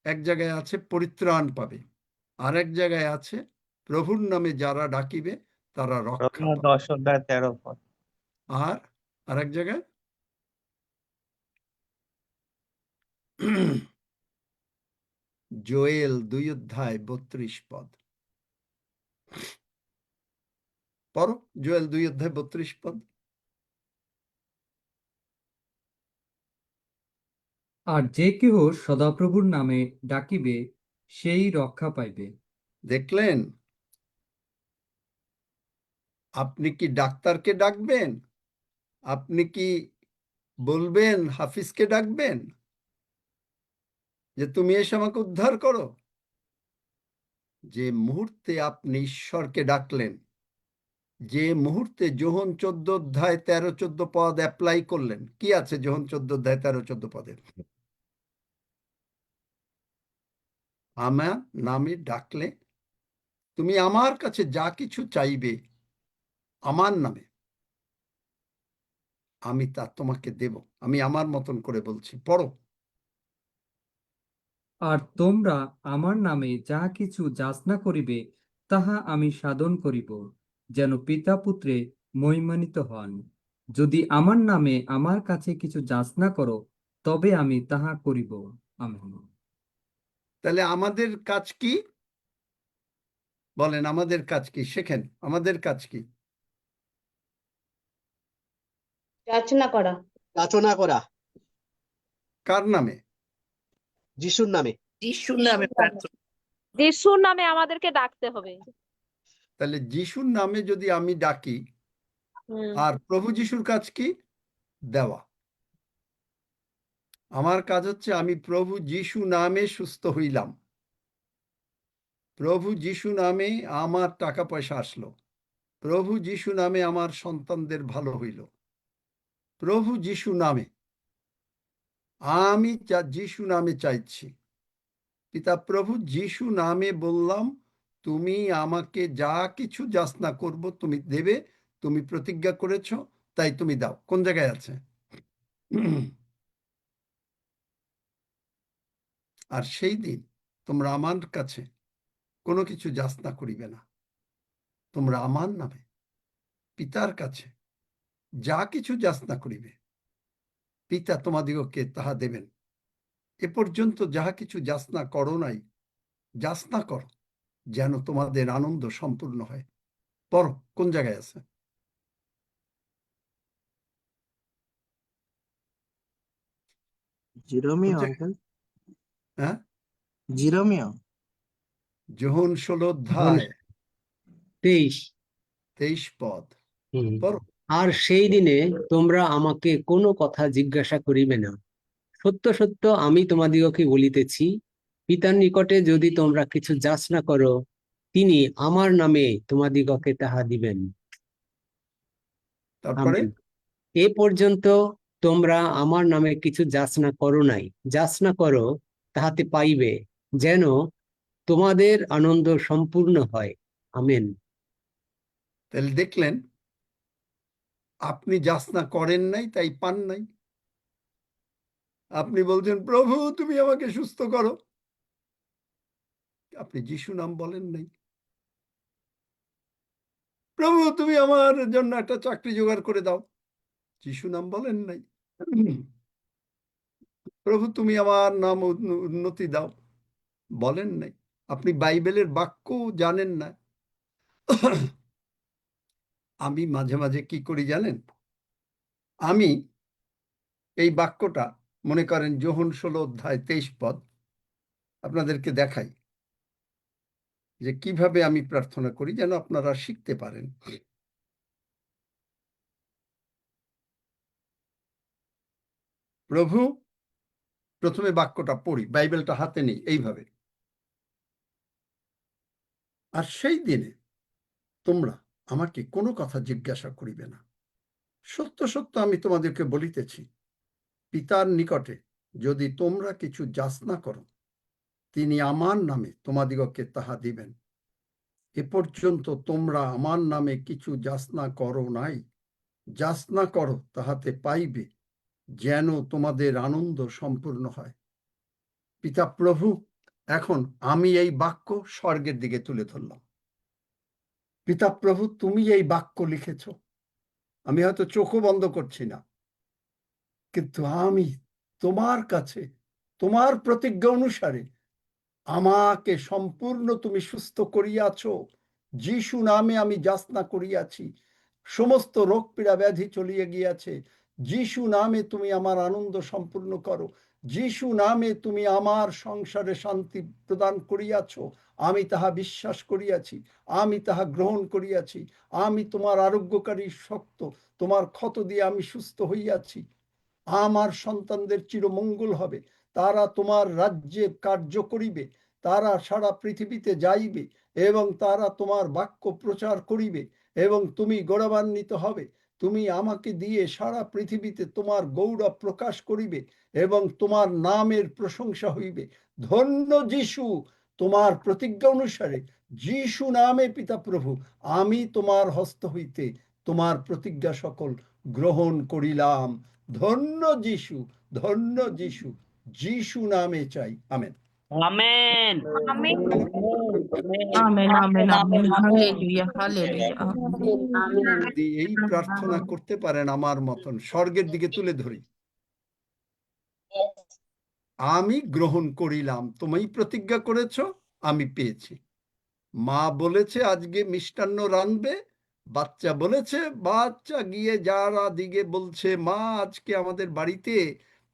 এক জায়গায় আছে পরিত্রাণ পাবে, আর এক জায়গায় আছে প্রভুর নামে যারা ডাকিবে তারা রক্ষা রোমা পাবে। 10:13 পদ। আর আরেক জায়গায় জোয়েল 2:32 পদ। পড়ো জোয়েল 2:32 পদ। আর যে কেহ সদাপ্রভুর নামে ডাকিবে সেই রক্ষা পাইবে। দেখলেন? আপনি কি ডাক্তারকে ডাকবেন? আপনি কি বলবেন হাফিজকে ডাকবেন যে তুমি এসে আমাকে উদ্ধার করো? যে মুহূর্তে আপনি ঈশ্বরকে ডাকলেন, যে মুহূর্তে যোহন 14:13-14 পদ অ্যাপ্লাই করলেন, কি আছে যোহন 14:13-14 পদে? আমার নামে ডাকলে তুমি আমার কাছে যা কিছু চাইবে আমার নামে, আমি তা তোমাকে দেব। আমি আমার মতন করে বলছি, পড়ো। আর তোমরা আমার নামে যাহা কিছু যাচনা করিবে তাহা আমি সাধন করিব, যেন পিতা পুত্রে মহিমান্বিত হন। যদি আমার নামে আমার কাছে কিছু যাচনা করো, তবে আমি তাহা করিব। আমেন। তাহলে আমাদের কাজ কি? বলেন, আমাদের কাজ কি? শেখেন, আমাদের কাজ কি? যাচনা করা। যাচনা করা কার নামে? যিশুর নামে। যিশুর নামে প্রার্থনা। যিশুর নামে আমাদেরকে ডাকতে হবে। তাহলে যিশুর নামে যদি আমি ডাকি, হুম। আর প্রভু যিশুর কাজ কি? দেওয়া। আমার কাজ হচ্ছে আমি প্রভু যিশু নামে সুস্থ হইলাম, প্রভু যিশু নামে আমার টাকা পয়সা আসলো, প্রভু যিশু নামে আমার সন্তানদের ভালো হইল, প্রভু যিশু নামে আমি যিশু নামে চাইছি। পিতা প্রভু যিশু নামে বললাম, তুমি আমাকে যা কিছু যাচনা করব তুমি দেবে, তুমি প্রতিজ্ঞা করেছ, তাই তুমি দাও। কোন জায়গায় আছে? আর সেই দিন তোমরা আমার কাছে কোনো কিছু যাচনা করিবে না, তোমরা আমার নামে পিতার কাছে যা কিছু যাচনা করিবে পিতা তোমাদিগকে তাহা দেবেন। এ পর্যন্ত যাহা কিছু যাচনা করো নাই, যাচনা করো, যেন তোমাদের আনন্দ সম্পূর্ণ হয়। পড়ো, কোন জায়গায় আছে? জিরোমিও কোন জায়গায়? আঙ্কেল, হ্যাঁ, জিরোমিও যোহন 16 অধ্যায় 23। 23 পদ হুম। পড়ো। আর সেই দিনে তোমরা আমাকে কোনো কথা জিজ্ঞাসা করিবে না। সত্য সত্য আমি তোমাদিগকে বলিতেছি, পিতার নিকটে যদি তোমরা কিছু যাচনা করো, তিনি আমার নামে তোমাদিগকে তাহা দিবেন। তারপরে আমেন। এ পর্যন্ত তোমরা আমার নামে কিছু যাচনা করো নাই, যাচনা করো তাহাতে পাইবে, যেন তোমাদের আনন্দ সম্পূর্ণ হয়। আমেন। তাহলে দেখলেন, আপনি যাচনা করেন নাই তাই পান নাই। আপনি বলছেন, প্রভু তুমি আমাকে সুস্থ করো, আপনি যিশু নাম বলেন নাই। প্রভু তুমি আমার জন্য একটা চাকরি জোগাড় করে দাও, যিশু নাম বলেন নাই। প্রভু তুমি আমার নাম উন্নতি দাও, বলেন নাই। আপনি বাইবেলের বাক্য জানেন না। আমি মাঝে মাঝে কি করি জানেন? আমি এই বাক্যটা, মনে করেন যোহন 16 অধ্যায় 23 পদ, আপনাদেরকে দেখাই যে কিভাবে আমি প্রার্থনা করি, যেন আপনারা শিখতে পারেন। প্রভু, প্রথমে বাক্যটা পড়ি, বাইবেলটা হাতে নেই, এইভাবে। আর সেই দিনে তোমরা আমাকে কোনো কথা জিজ্ঞাসা করিবে না। সত্য সত্য আমি তোমাদেরকে বলিতেছি, পিতার নিকটে যদি তোমরা কিছু যাচনা করো, তিনি আমার নামে তোমাদিগকে তাহা দিবেন। এ পর্যন্ত তোমরা আমার নামে কিছু যাচনা করো নাই, যাচনা করো তাহাতে পাইবে, যেন তোমাদের আনন্দ সম্পূর্ণ হয়। পিতা প্রভু, এখন আমি এই বাক্য স্বর্গের দিকে তুলে ধরলাম। পিতা প্রভু, তুমি এই বাক্য লিখেছ, আমি হয়তো চোখও বন্ধ করছি না, কিন্তু আমি তোমার কাছে, তোমার প্রতিজ্ঞা অনুসারে আমাকে সম্পূর্ণ তুমি সুস্থ করিয়াছ। যিশু নামে আমি যাচনা করিয়াছি, সমস্ত রোগ পীড়া ব্যাধি চলিয়ে গিয়াছে। যিশু নামে তুমি আমার আনন্দ সম্পূর্ণ করো। যিশু নামে তুমি আমার সংসারে শান্তি প্রদান করিয়াছ। আমি তাহা বিশ্বাস করিয়াছি, আমি তাহা গ্রহণ করিয়াছি। আমি তোমার আরোগ্যকারী শক্ত, তোমার ক্ষত দিয়ে আমি সুস্থ হইয়াছি। আমার সন্তানদের চিরমঙ্গল হবে, তারা তোমার রাজ্যে কার্য করিবে, তারা সারা পৃথিবীতে যাইবে এবং তারা তোমার বাক্য প্রচার করিবে এবং তুমি গৌরবান্বিত হবে। তুমি আমাকে দিয়ে সারা পৃথিবীতে তোমার গৌরব প্রকাশ করিবে এবং তোমার নামের প্রশংসা হইবে। ধন্য যিশু, তোমার প্রতিজ্ঞা অনুসারে যিশু নামে পিতা প্রভু, আমি তোমার হস্ত হইতে তোমার প্রতিজ্ঞা সকল গ্রহণ করিলাম। ধন্য যিশু, ধন্য যিশু, যিশু নামে চাই। Amen. Amen. Amen. Amen amen amen hallelujah hallelujah amen. যদি এই প্রার্থনা করতে পারেন আমার মতন, স্বর্গের দিকে তুলে ধরি, আমি গ্রহণ করিলাম, তুমি প্রতিজ্ঞা করেছ, আমি পেয়েছি। মা বলেছে আজকে মিষ্টান্ন রাঁধবে, বাচ্চা বলেছে, বাচ্চা গিয়ে যারা দিকে বলছে, মা আজকে আমাদের বাড়িতে,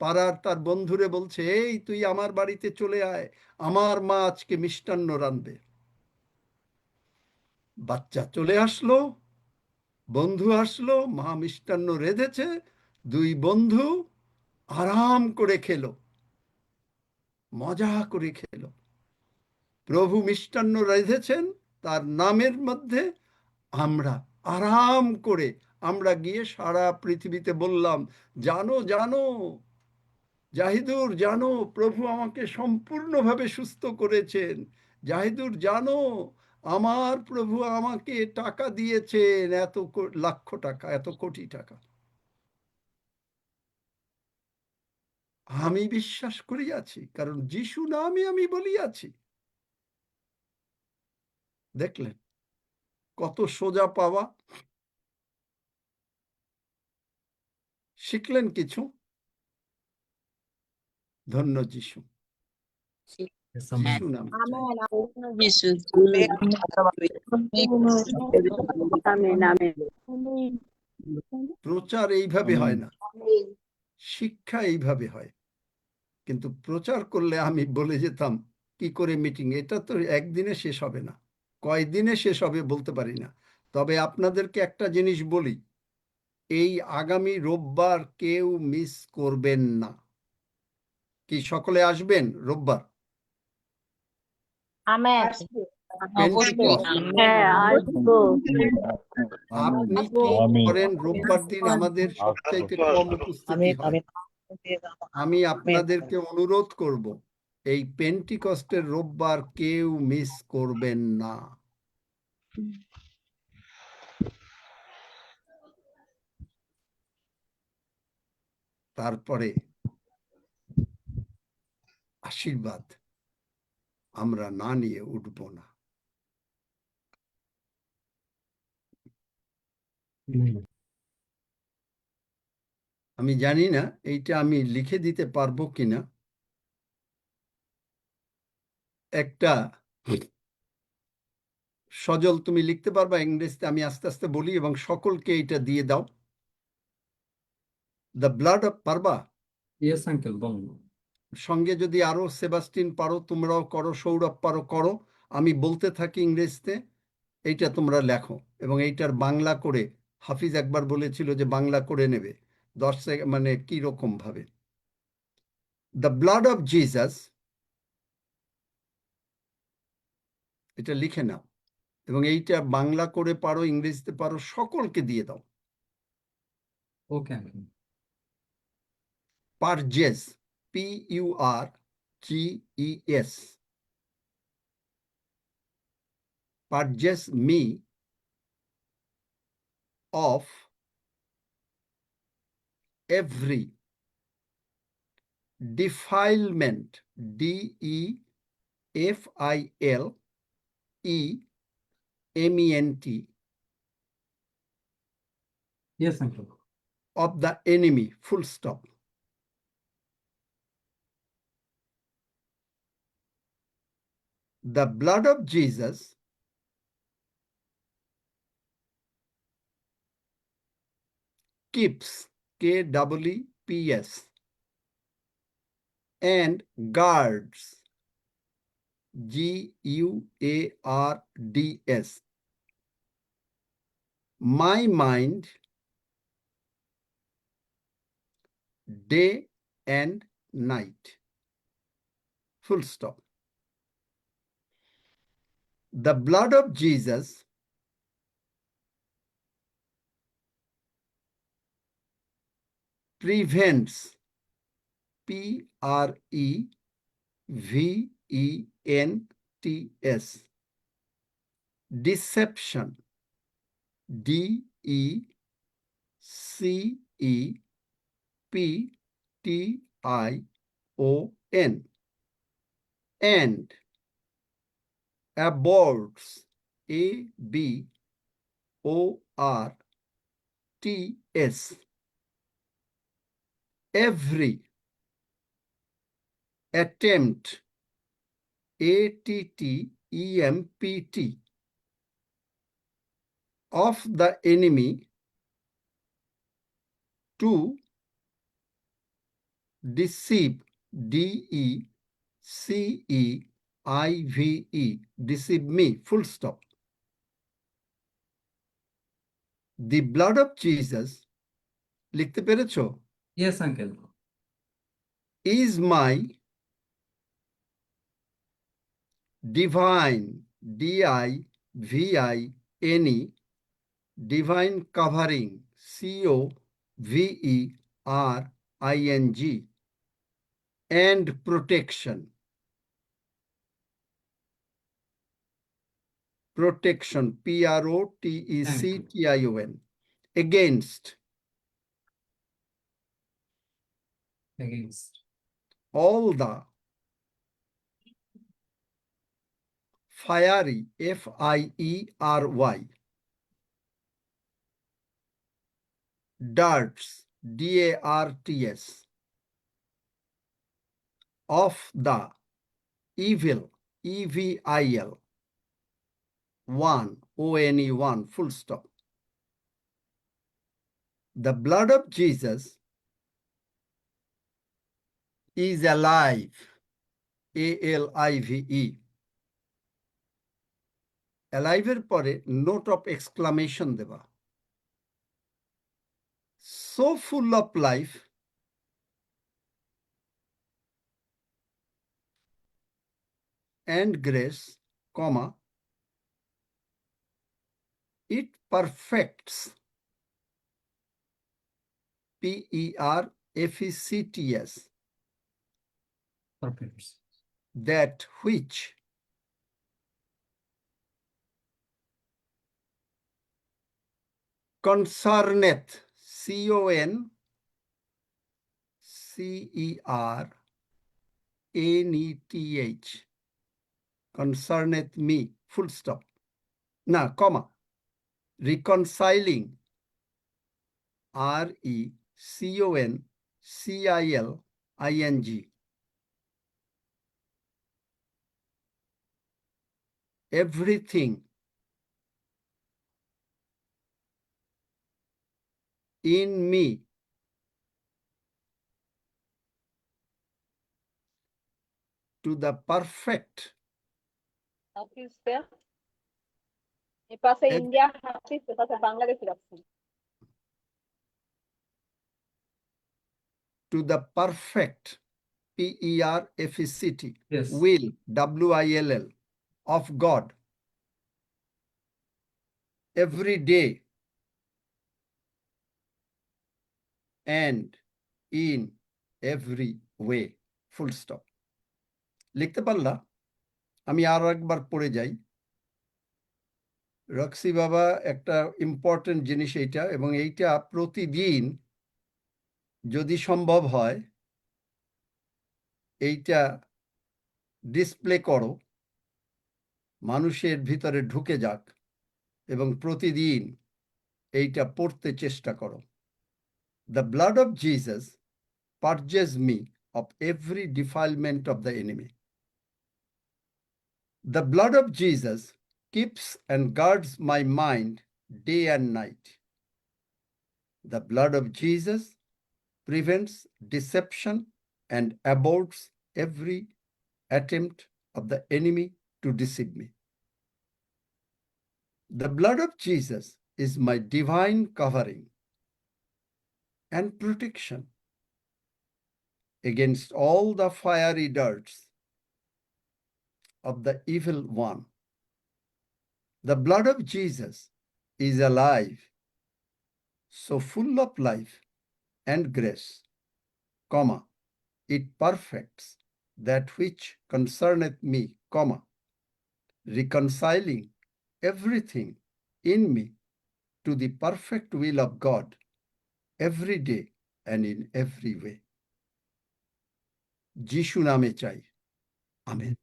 পাড়ার তার বন্ধুরে বলছে, এই তুই আমার বাড়িতে চলে আয়, আমার মা আজকে মিষ্টান্ন রাঁধবে। বাচ্চা চলে আসলো, বন্ধু আসলো, মা মিষ্টান্ন রেঁধেছে, দুই বন্ধু আরাম করে খেলো, মজা করে খেলো। প্রভু মিষ্টান্ন রেঁধেছেন তার নামের মধ্যে, আমরা আরাম করে আমরা গিয়ে সারা পৃথিবীতে বললাম, জানো জানো জাহিদুর, জানো প্রভু আমাকে সম্পূর্ণভাবে সুস্থ করেছেন। জাহিদুর জানো, আমার প্রভু আমাকে টাকা দিয়েছেন, এত লাখ টাকা, এত কোটি টাকা। আমি বিশ্বাস করিয়াছি, কারণ যিশু নামে আমি বলিয়াছি। দেখলেন কত সোজা পাওয়া। শিখলেন কিছু? ধন্য যিশু। যিশু নাম প্রচার এইভাবে হয় না, শিক্ষা এইভাবে হয়। কিন্তু প্রচার করলে আমি বলে যেতাম কি করে মিটিং, এটা তো একদিনে শেষ হবে না, কয়দিনে শেষ হবে বলতে পারি না। তবে আপনাদেরকে একটা জিনিস বলি, এই আগামী রোববার কেউ মিস করবেন না। কি সকলে আসবেন রোববার? পেন্টিকস্ট। হ্যাঁ, আসবো। আপনি কি করেন রোববার দিন আমাদের সবচাইতে কম উপস্থিতি হয়? আমি আপনাদেরকে অনুরোধ করব, এই পেন্টিকস্টের রোববার কেউ মিস করবেন না। তারপরে আশীর্বাদ আমরা না নিয়ে উঠব না। আমি জানি না এইটা আমি লিখে দিতে পারবো কিনা। একটা সজল, তুমি লিখতে পারবা ইংরেজিতে? আমি আস্তে আস্তে বলি এবং সকলকে এইটা দিয়ে দাও। দ্য ব্লাড অফ, পারবা? ইয়েস আঙ্কেল, বলুন। সঙ্গে যদি আরো সেবাস্টিন পারো, তোমরাও করো, সৌরভ পারো, করো। আমি বলতে থাকি ইংরেজিতে, এইটা তোমরা লেখো এবং এইটার বাংলা করে, হাফিজ একবার বলেছিল যে বাংলা করে নেবে 10 সেকেন্ড, মানে কি রকম ভাবে। দ্য ব্লাড অফ জিসাস, এটা লিখে নাও এবং এইটা বাংলা করে পারো, ইংরেজিতে পারো, সকলকে দিয়ে দাও। Okay uncle. Purges, PURGES, purges me of every defilement, DEFILEMENT, yes uncle. of the enemy, full stop. The blood of Jesus keeps, KEEPS, and guards, GUARDS, my mind day and night, full stop. The blood of Jesus prevents, PREVENTS, deception, DECEPTION, and aborts, ABORTS, every attempt, ATTEMPT, of the enemy to deceive, DECEIVE, deceive me, full stop. The blood of Jesus, লিখতে পেরেছো? Yes uncle. is my divine, DIVINE, divine covering, COVERING, and protection. Protection, PROTECTION, against Against all the fiery, FIERY, darts, DARTS, of the evil, EVIL, one, ONE1, full stop. The blood of Jesus is alive, ALIVE. Alive এর পরে note of exclamation দেবা। So full of life and grace, comma, it perfects, PERFECTS, Perfect. that which concerneth, CONCERNETH, concerneth me, full stop. Na, comma, reconciling, RECONCILING, everything in me to the perfect India Hafiz Bangladeshi রাখছেন to the perfect, PERFECT, Yes. will, WILL, of God every day and in every way, full stop. লিখতে পারলা? আমি আরো একবার পড়ে যাই। Roxie বাবা একটা ইম্পর্টেন্ট জিনিস এইটা, এবং এইটা প্রতিদিন যদি সম্ভব হয় এইটা ডিসপ্লে করো, মানুষের ভিতরে ঢুকে যাক, এবং প্রতিদিন এইটা পড়তে চেষ্টা করো। The blood of Jesus purges me of every defilement of the enemy. The blood of Jesus keeps and guards my mind day and night. The blood of Jesus prevents deception and aborts every attempt of the enemy to deceive me. The blood of Jesus is my divine covering and protection against all the fiery darts of the evil one. The blood of Jesus is alive, so full of life and grace, comma, it perfects that which concerneth me, comma, reconciling everything in me to the perfect will of God every day and in every way. যিশু নামে চাই, amen.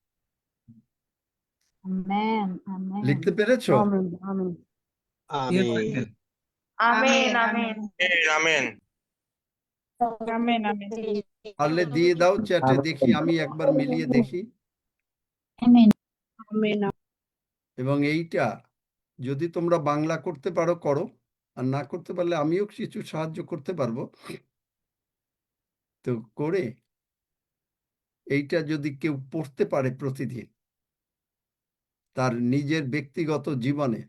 Amen. Amen. লিখতে পেরেছো? আমিন আমিন Yes, আমিন Michael. আমিন আমিন amen আমিন আমিন পারলে দিয়ে দাও চ্যাটে, দেখি, আমি একবার মিলিয়ে দেখি। Amen. আমিন এবং এইটা যদি তোমরা বাংলা করতে পারো করো, আর না করতে পারলে আমিও কিছু সাহায্য করতে পারবো। তো করে এইটা যদি কেউ পড়তে পারে প্রতিদিন তার নিজের ব্যক্তিগত জীবনে,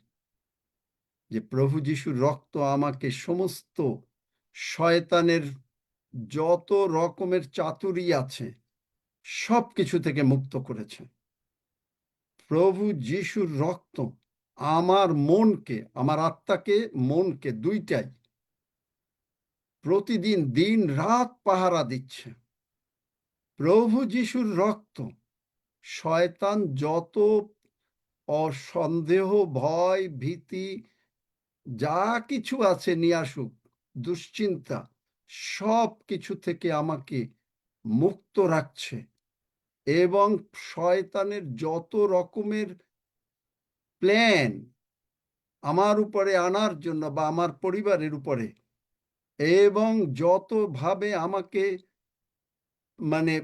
যে প্রভু যিশুর রক্ত আমাকে সমস্ত শয়তানের যত রকমের চাতুরি আছে সব কিছু থেকে মুক্ত করেছে। প্রভু যিশুর রক্ত আমার মনকে, আমার আত্মাকে, মনকে দুইটাই প্রতিদিন দিন রাত পাহারা দিচ্ছে। প্রভু যিশুর রক্ত শয়তান যত অসন্দেহ, ভয়, ভীতি যা কিছু আছে নিয়ে আসুক, দুশ্চিন্তা, সব কিছু থেকে আমাকে মুক্ত রাখছে, এবং শয়তানের যত রকমের প্ল্যান আমার উপরে আনার জন্য বা আমার পরিবারের উপরে, এবং যতভাবে আমাকে মানে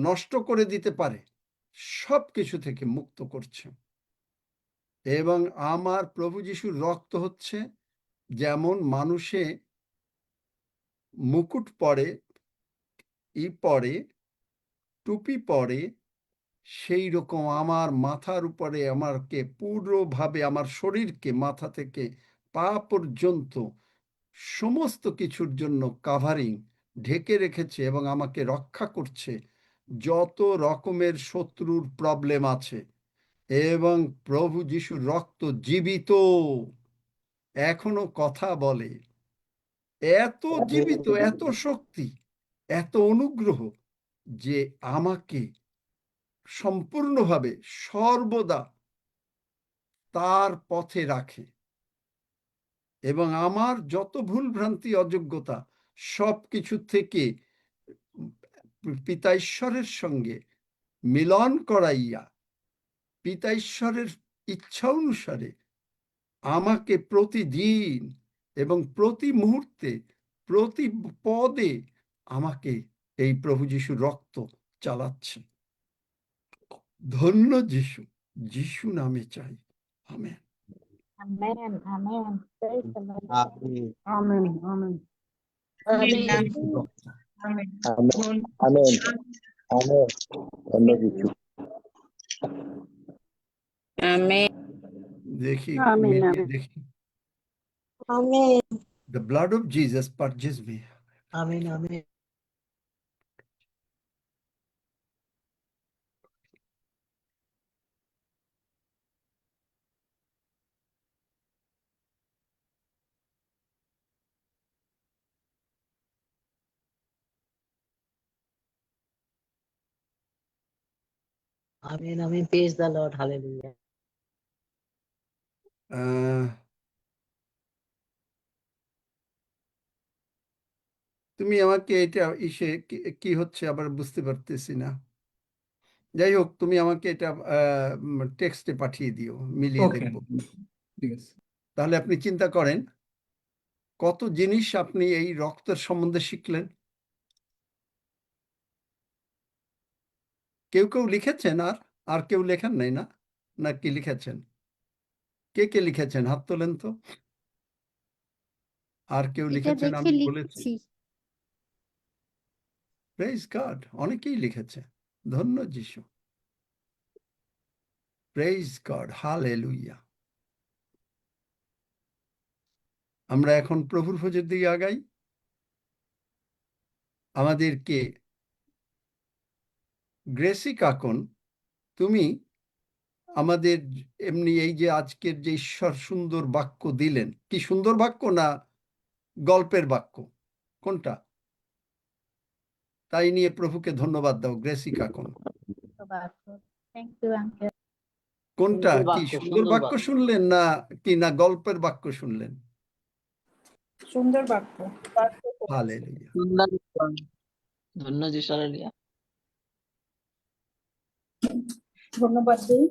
নষ্ট করে দিতে পারে সব কিছু থেকে মুক্ত করছে। এবং আমার প্রভু যিশুর রক্ত হচ্ছে যেমন মানুষে মুকুট পরে, পরে, টুপি পরে, সেই রকম আমার মাথার উপরে আমাকে পুরোভাবে আমার শরীরকে মাথা থেকে পা পর্যন্ত সমস্ত কিছুর জন্য কাভারিং ঢেকে রেখেছে এবং আমাকে রক্ষা করছে যত রকমের শত্রুর প্রবলেম আছে। এবং প্রভু যিশুর রক্ত জীবিত, এখনো কথা বলে, এত জীবিত, এত শক্তি, এত অনুগ্রহ যে আমাকে সম্পূর্ণভাবে সর্বদা তার পথে রাখে। এবং আমার যত ভুলভ্রান্তি অযোগ্যতা সব কিছু থেকে পিতা ঈশ্বরের সঙ্গে মিলন করাইয়া পিতা ঈশ্বরের ইচ্ছা অনুসারে আমাকে প্রতিদিন এবং প্রতি মুহূর্তে প্রতি পদে আমাকে এই প্রভু যিশুর রক্ত চালাচ্ছে। ধন্য যিশু, যিশু নামে চাই, amen. Amen. Amen. Praise the Lord. Amin. Amen. Amen. Amen. Amen amen amen ধন্য যিশু। Amen. দেখি আমেন, মিলিয়ে আমেন। দেখি। Amen. The blood of Jesus purges me. Amen amen amen amen praise the Lord hallelujah তুমি আমাকে এটা কি হচ্ছে আবার বুঝতে পারতেছি না। যাই হোক, তুমি আমাকে এটা টেক্সটে পাঠিয়ে দিও, মিলিয়ে ওকে, দেখবো। ঠিক আছে। তাহলে আপনি চিন্তা করেন কত জিনিস আপনি এই রক্তের সম্বন্ধে শিখলেন। কেউ কেউ লিখেছেন, আর কেউ লেখেন নাই না? না কি লিখেছেন? কে কে লিখেছেন হাত তোলেন তো। আর কেউ লিখেছেন? আমি বলেছি। প্রেজ গড, অনেকেই লিখেছে। ধন্য যিশু, প্রেজ গড, হালেলুয়া। আমরা এখন প্রভুর ভোজের দিকে আগাই। আমাদেরকে গ্রেসি কাকন, তুমি আমাদের এমনি এই যে আজকের যে ঈশ্বর সুন্দর বাক্য দিলেন, কি সুন্দর বাক্য না গল্পের বাক্য, কোনটা? তাই নিয়ে প্রভুকে ধন্যবাদ দাও Gracie Kakon. Thank you, Uncle. কোনটা? সুন্দর কি বাক্য, সুন্দর সুন্দর বাক্য বাক্য। শুনলেন না গল্পের বাক্য শুনলেন? সুন্দর বাক্য। হালেলুয়া। ধন্য যিশু হালেলুয়া ধন্যবাদ দিই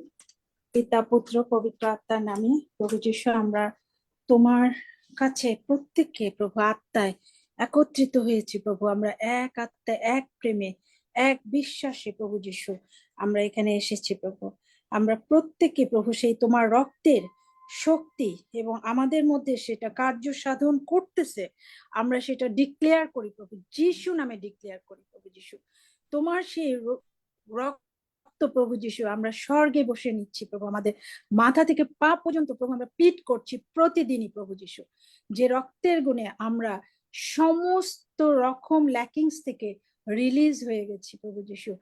পিতা পুত্র পবিত্র আত্মার নামে। প্রভু যিশু, আমরা তোমার কাছে প্রত্যেককে প্রভু আত্মায় একত্রিত হয়েছি প্রভু। আমরা এক আত্মায়, এক প্রেমে, এক বিশ্বাসে প্রভু যিশু আমরা এখানে এসেছি প্রভু। আমরা প্রত্যেককে প্রভু সেই তোমার রক্তের শক্তি এবং আমাদের মধ্যে সেটা কার্য সাধন করতেছে, আমরা সেটা ডিক্লেয়ার করি প্রভু যিশু নামে, ডিক্লেয়ার করি প্রভু যিশু। তোমার সেই রক্ত প্রভু যিশু আমরা স্বর্গে বসে নিচ্ছি প্রভু, আমাদের মাথা থেকে পা পর্যন্ত প্রভু আমরা পিট করছি প্রতিদিনই প্রভু যিশু। যে রক্তের গুণে আমরা সমস্ত রকম ল্যাকিংস থেকে রিলিজ হয়ে গেছি প্রভু যিশু।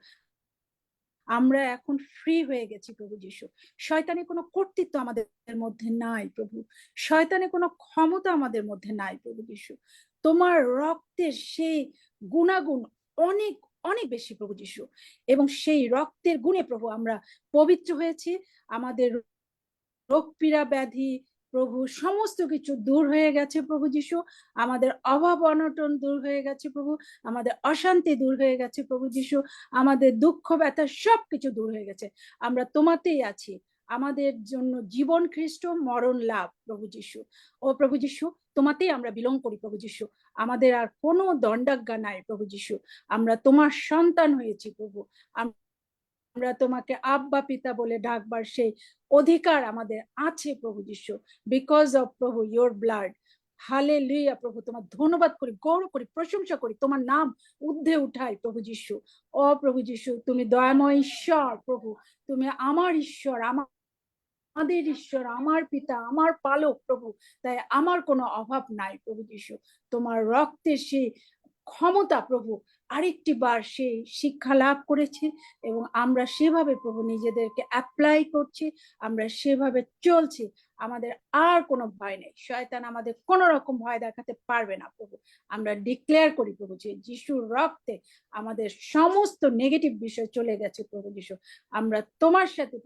আমরা এখন ফ্রি হয়ে গেছি প্রভু যিশু। শয়তানের কোনো কর্তৃত্ব আমাদের মধ্যে নাই প্রভু, শয়তানের কোনো ক্ষমতা আমাদের মধ্যে নাই প্রভু যিশু। তোমার রক্তের সেই গুণাগুণ অনেক অনেক বেশি প্রভু যিশু, এবং সেই রক্তের গুণে প্রভু আমরা পবিত্র হয়েছি। আমাদের রোগ পীড়া ব্যাধি প্রভু সমস্ত কিছু দূর হয়ে গেছে প্রভু যিশু। আমাদের অভাব অনটন দূর হয়ে গেছে প্রভু, আমাদের অশান্তি দূর হয়ে গেছে প্রভু যিশু, আমাদের দুঃখ ব্যথা সবকিছু দূর হয়ে গেছে। আমরা তোমাতেই আছি, আমাদের জন্য জীবন খ্রিস্ট, মরণ লাভ প্রভু যিশু। ও প্রভু যিশু, তোমাতেই আমরা বিলং করি প্রভু যিশু। আমাদের আর কোনো দণ্ডাজ্ঞা নাই প্রভু যিশু। আমরা তোমার সন্তান হয়েছি প্রভু। আমরা তোমাকে আব্বা পিতা বলে ডাকবার সেই অধিকার আমাদের আছে প্রভু যিশু, বিকজ অফ প্রভু ইয়োর ব্লাড। হালেলুয়া প্রভু, তোমার ধন্যবাদ করি, গৌরব করি, প্রশংসা করি, তোমার নাম ঊর্ধ্বে উঠাই প্রভু যিশু। ও প্রভু যিশু, তুমি দয়াময় ঈশ্বর প্রভু, তুমি আমার ঈশ্বর, আমাদের ঈশ্বর, আমার পিতা, আমার পালক প্রভু। তাই আমার কোনো অভাব নাই প্রভু যিশু। তোমার রক্তে সেই ক্ষমতা প্রভু আরেকটি বার সেই শিক্ষা লাভ করেছি এবং আমরা সেভাবে প্রভু নিজেদেরকে অ্যাপ্লাই করছি, আমরা সেভাবে চলছি। আমাদের আর কোনো ভয় নেই, শয়তান আমাদের কোনো রকম ভয় দেখাতে পারবে না প্রভু। আমরা ডিক্লেয়ার করি প্রভু যে যিশুর রক্তে আমাদের সমস্ত নেগেটিভ বিষয় চলে গেছে প্রভু যিশু। আমরা তোমার সাথে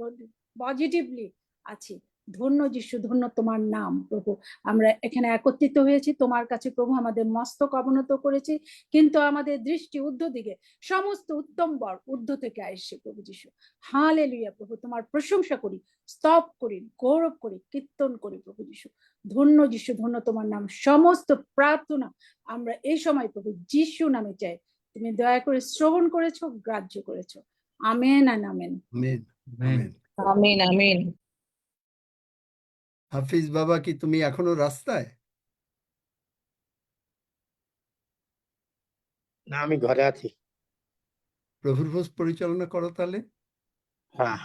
পজিটিভলি আছি। ধন্য যিশু, ধন্য তোমার নাম প্রভু। আমরা এখানে একত্রিত হয়েছি তোমার কাছে প্রভু, আমাদের মস্তক অবনত করেছি, কিন্তু আমাদের দৃষ্টি ঊর্ধ্ব দিকে, সমস্ত উত্তম বর ঊর্ধ্ব থেকে আসছে প্রভু যিশু। হালেলুয়া প্রভু, তোমার প্রশংসা করি, স্তব করি, গৌরব করি, কীর্তন করি প্রভু যিশু। ধন্য যিশু, ধন্য তোমার নাম। সমস্ত প্রার্থনা আমরা এই সময় প্রভু যিশু নামে চাই। তুমি দয়া করে শ্রবণ করেছো, গ্রাহ্য করেছো। আমেন আর আমেন। Amen, amen. আমেন। আমিন আমিন। হাফিজ বাবা, কি তুমি এখনো রাস্তায়? না, আমি ঘরে আছি। প্রভুর ভোজ পরিচালনা করো তাহলে। হ্যাঁ,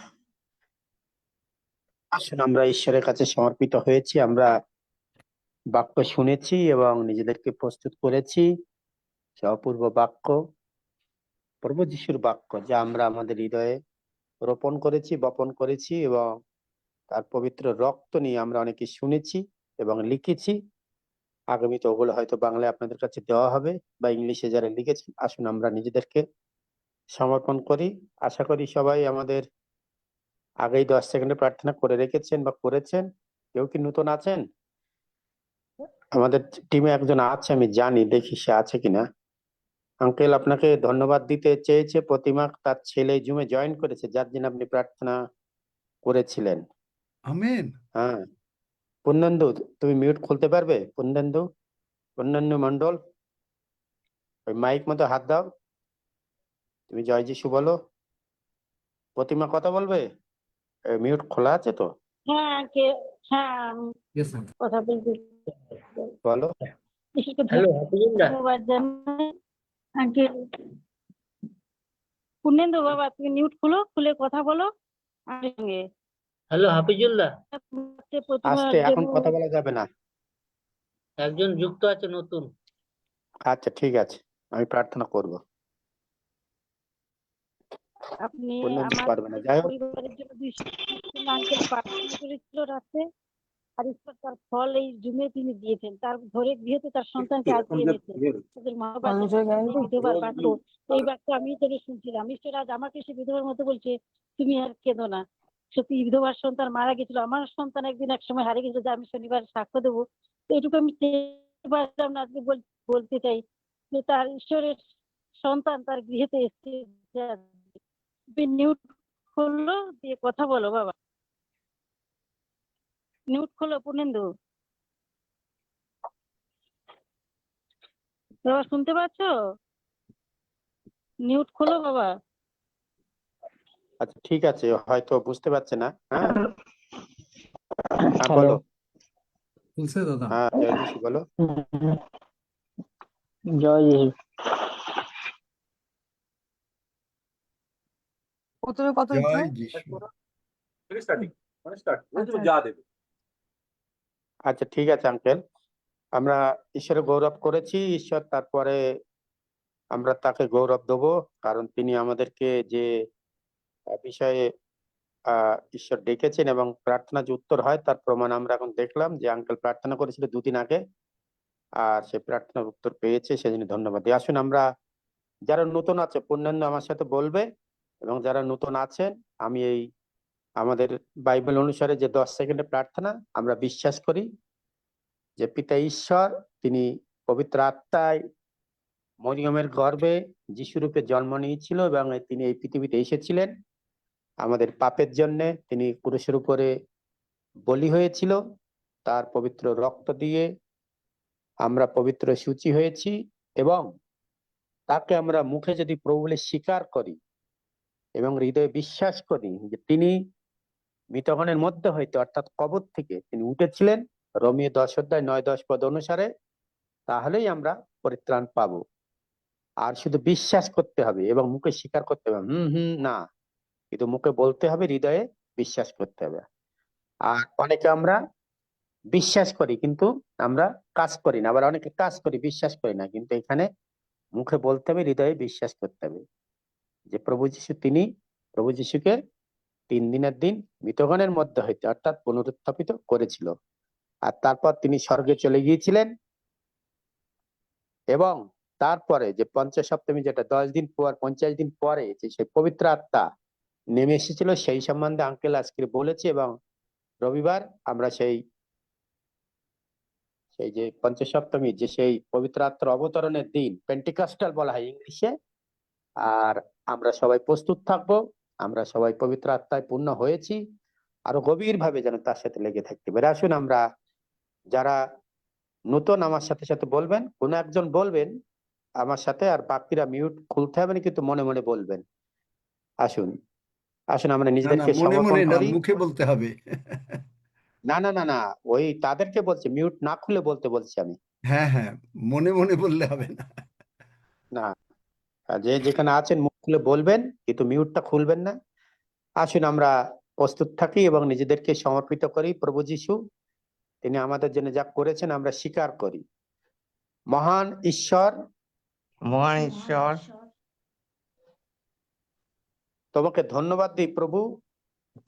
আসুন আমরা ঈশ্বরের কাছে সমর্পিত হয়েছি। আমরা বাক্য শুনেছি এবং নিজেদেরকে প্রস্তুত করেছি। সে অপূর্ব বাক্য, প্রভু যিশুর বাক্য, যা আমরা আমাদের হৃদয়ে রোপণ করেছি, বপন করেছি এবং তার পবিত্র রক্ত নিয়ে আমরা অনেকে শুনেছি এবং লিখেছি। আগামীতে ওগুলো হয়তো বাংলায় আপনাদের কাছে দেওয়া হবে বা ইংলিশে যারা লিখেছেন। আসুন আমরা নিজেদেরকে সমর্পণ করি। আশা করি সবাই আমাদের আগেই 10 সেকেন্ডে প্রার্থনা করে রেখেছেন বা করেছেন। কেউ কি নতুন আছেন? আমাদের টিমে একজন আছে, আমি জানি, দেখি সে আছে কিনা। আঙ্কেল আপনাকে ধন্যবাদ দিতে চেয়েছে। প্রতিমা তার ছেলে জুমে জয়েন করেছে, যার জন্য আপনি প্রার্থনা করেছিলেন। আমেন। হ্যাঁ, পূর্ণেন্দু তুমি মিউট খুলতে পারবে? পূর্ণেন্দু মন্ডল, ওই মাইক মতো হাত দাও, তুমি জয় যিশু বলো। প্রতিমা কথা বলবে? মিউট খোলা আছে তো? হ্যাঁ হ্যাঁ, Yes, sir. কথা বলতে বলো। ঈশ্বরকে হ্যালো হাফিজুল্লাহ। ধন্যবাদ জানাই। আঙ্কেল পূর্ণেন্দু বাবা, তুমি মিউট খুলো, খুলে কথা বলো আমার সঙ্গে। হ্যালো হাফিজুল্লাহ। প্রতিমার আস্তে, এখন জন্য কথা বলা যাবে না। একজন যুক্ত আছে নতুন। আচ্ছা ঠিক আছে, আমি প্রার্থনা করব। আপনি পূর্ণেন্দু আমার পারবে না, যাই হোক। পরিবারের জন্য আঙ্কেল প্রার্থনা করেছিল রাতে, আর ঈশ্বর তার ফল এই জুমে তিনি দিয়েছেন। তার ঘরে গৃহতে তার সন্তানকে আজকে এনেছে। তাদের মা বাবা বিধবার বাক্য, এই বাক্য আমি তোকে শুনছিলাম। ঈশ্বর আজ আমাকে সে বিধবার মতো বলছে, তুমি আর কেঁদো না। সত্যি বিধবার সন্তান মারা গেছিল, আমার সন্তান একদিন এক সময় হারিয়ে গেছিল, যে আমি শনিবার সাক্ষ্য দেবো। তো এটুকু আমি পারলাম না, আজকে বলতে চাই যে তার ঈশ্বরের সন্তান তার গৃহেতে এসেছে। নিউট খুললো, দিয়ে কথা বলো বাবা। নিউট খোলো পূর্ণেন্দু বাবা, শুনতে পাচ্ছ? নিউট খোলো বাবা। আচ্ছা ঠিক আছে, হয়তো বুঝতে পারছে না। হ্যাঁ, হ্যাঁ হ্যালো। বলো। খুলছে দাদা? হ্যাঁ, জয় যিশু বলো। জয় যিশু। প্রথমে কত জয় যিশু। আচ্ছা ঠিক আছে আঙ্কেল, আমরা ঈশ্বরের গৌরব করেছি। ঈশ্বর তারপরে আমরা তাকে গৌরব দেবো, কারণ তিনি আমাদেরকে যে বিষয়ে ঈশ্বর ডেকেছেন এবং প্রার্থনা যে উত্তর হয় তার প্রমাণ আমরা এখন দেখলাম। যে আঙ্কেল প্রার্থনা করেছিল 2 দিন আগে, আর সে প্রার্থনার উত্তর পেয়েছে, সেজন্য ধন্যবাদ দিই। আসুন আমরা, যারা নতুন আছে পূর্ণান্য আমার সাথে বলবে, এবং যারা নতুন আছেন, আমি এই আমাদের বাইবেল অনুসারে যে 10 সেকেন্ডের প্রার্থনা, আমরা বিশ্বাস করি যে পিতা ঈশ্বর তিনি পবিত্র আত্মায় মরিয়মের গর্ভে যিশু রূপে জন্ম নিয়েছিল এবং তিনি এই পৃথিবীতে এসেছিলেন আমাদের পাপের জন্য তিনি ক্রুশের উপরে বলি হয়েছিল, তার পবিত্র রক্ত দিয়ে আমরা পবিত্র সূচি হয়েছি, এবং তাকে আমরা মুখে যদি প্রভু বলে স্বীকার করি এবং হৃদয়ে বিশ্বাস করি যে তিনি মৃতগণের মধ্যে হইতে অর্থাৎ কবর থেকে তিনি উঠেছিলেন, রোমীয় 10 অধ্যায় 9-10 পদ অনুসারে, তাহলেই আমরা পরিত্রাণ পাবো। আর শুধু বিশ্বাস করতে হবে এবং মুখে স্বীকার করতে হবে না, কিন্তু মুখে বলতে হবে, হৃদয়ে বিশ্বাস করতে হবে। আর অনেকে আমরা বিশ্বাস করি কিন্তু আমরা কাজ করি না, আবার অনেকে কাজ করি বিশ্বাস করি না, কিন্তু এখানে মুখে বলতে হবে, হৃদয়ে বিশ্বাস করতে হবে যে প্রভু যিশুকে 3 দিনের দিন মৃতগণের মধ্যে হইতে অর্থাৎ পুনরুত্থাপিত করেছিল। আর তারপর তিনি স্বর্গে চলে গিয়েছিলেন, এবং তারপরে যে পঞ্চসপ্তমী, যেটা 10 দিন পর 50 দিন পরে যে সেই পবিত্র আত্মা নেমে এসেছিল, সেই সম্বন্ধে আঙ্কেল আজকে বলেছে। এবং রবিবার আমরা সেই যে পঞ্চসপ্তমী, যে সেই পবিত্র আত্মার অবতরণের দিন, পেন্টিকস্টাল বলা হয় ইংলিশে। আর আমরা সবাই প্রস্তুত থাকবো, আমরা সবাই পবিত্র আত্মায় পূর্ণ হয়েছি, আরো গভীর ভাবে যেন তার সাথে লেগে থাকতে পারে। আসুন আমরা যারা নতুন আমার সাথে সাথে বলবেন, কোন একজন বলবেন আমার সাথে, আর বাকিরা মিউট খুলতে হবে না, কিন্তু মনে মনে বলবেন। আসুন আমরা না, নিজেদেরকে মনে সমর্পণ মনে না, করি। মুখে বলতে হবে। না, ওই তাদেরকে বলছি, মিউট না খুলে বলতে বলছি আমি। হ্যাঁ, হ্যাঁ, মনে মনে বললে হবে না। না, যে যেখানে আছেন মুখ খুলে বলবেন, কিন্তু মিউটটা খুলবেন না। আসুন আমরা প্রস্তুত থাকি এবং নিজেদেরকে সমর্পিত করি। প্রভু যিশু তিনি আমাদের জন্য যা করেছেন আমরা স্বীকার করি। মহান ঈশ্বর, তোমাকে ধন্যবাদ দিই প্রভু,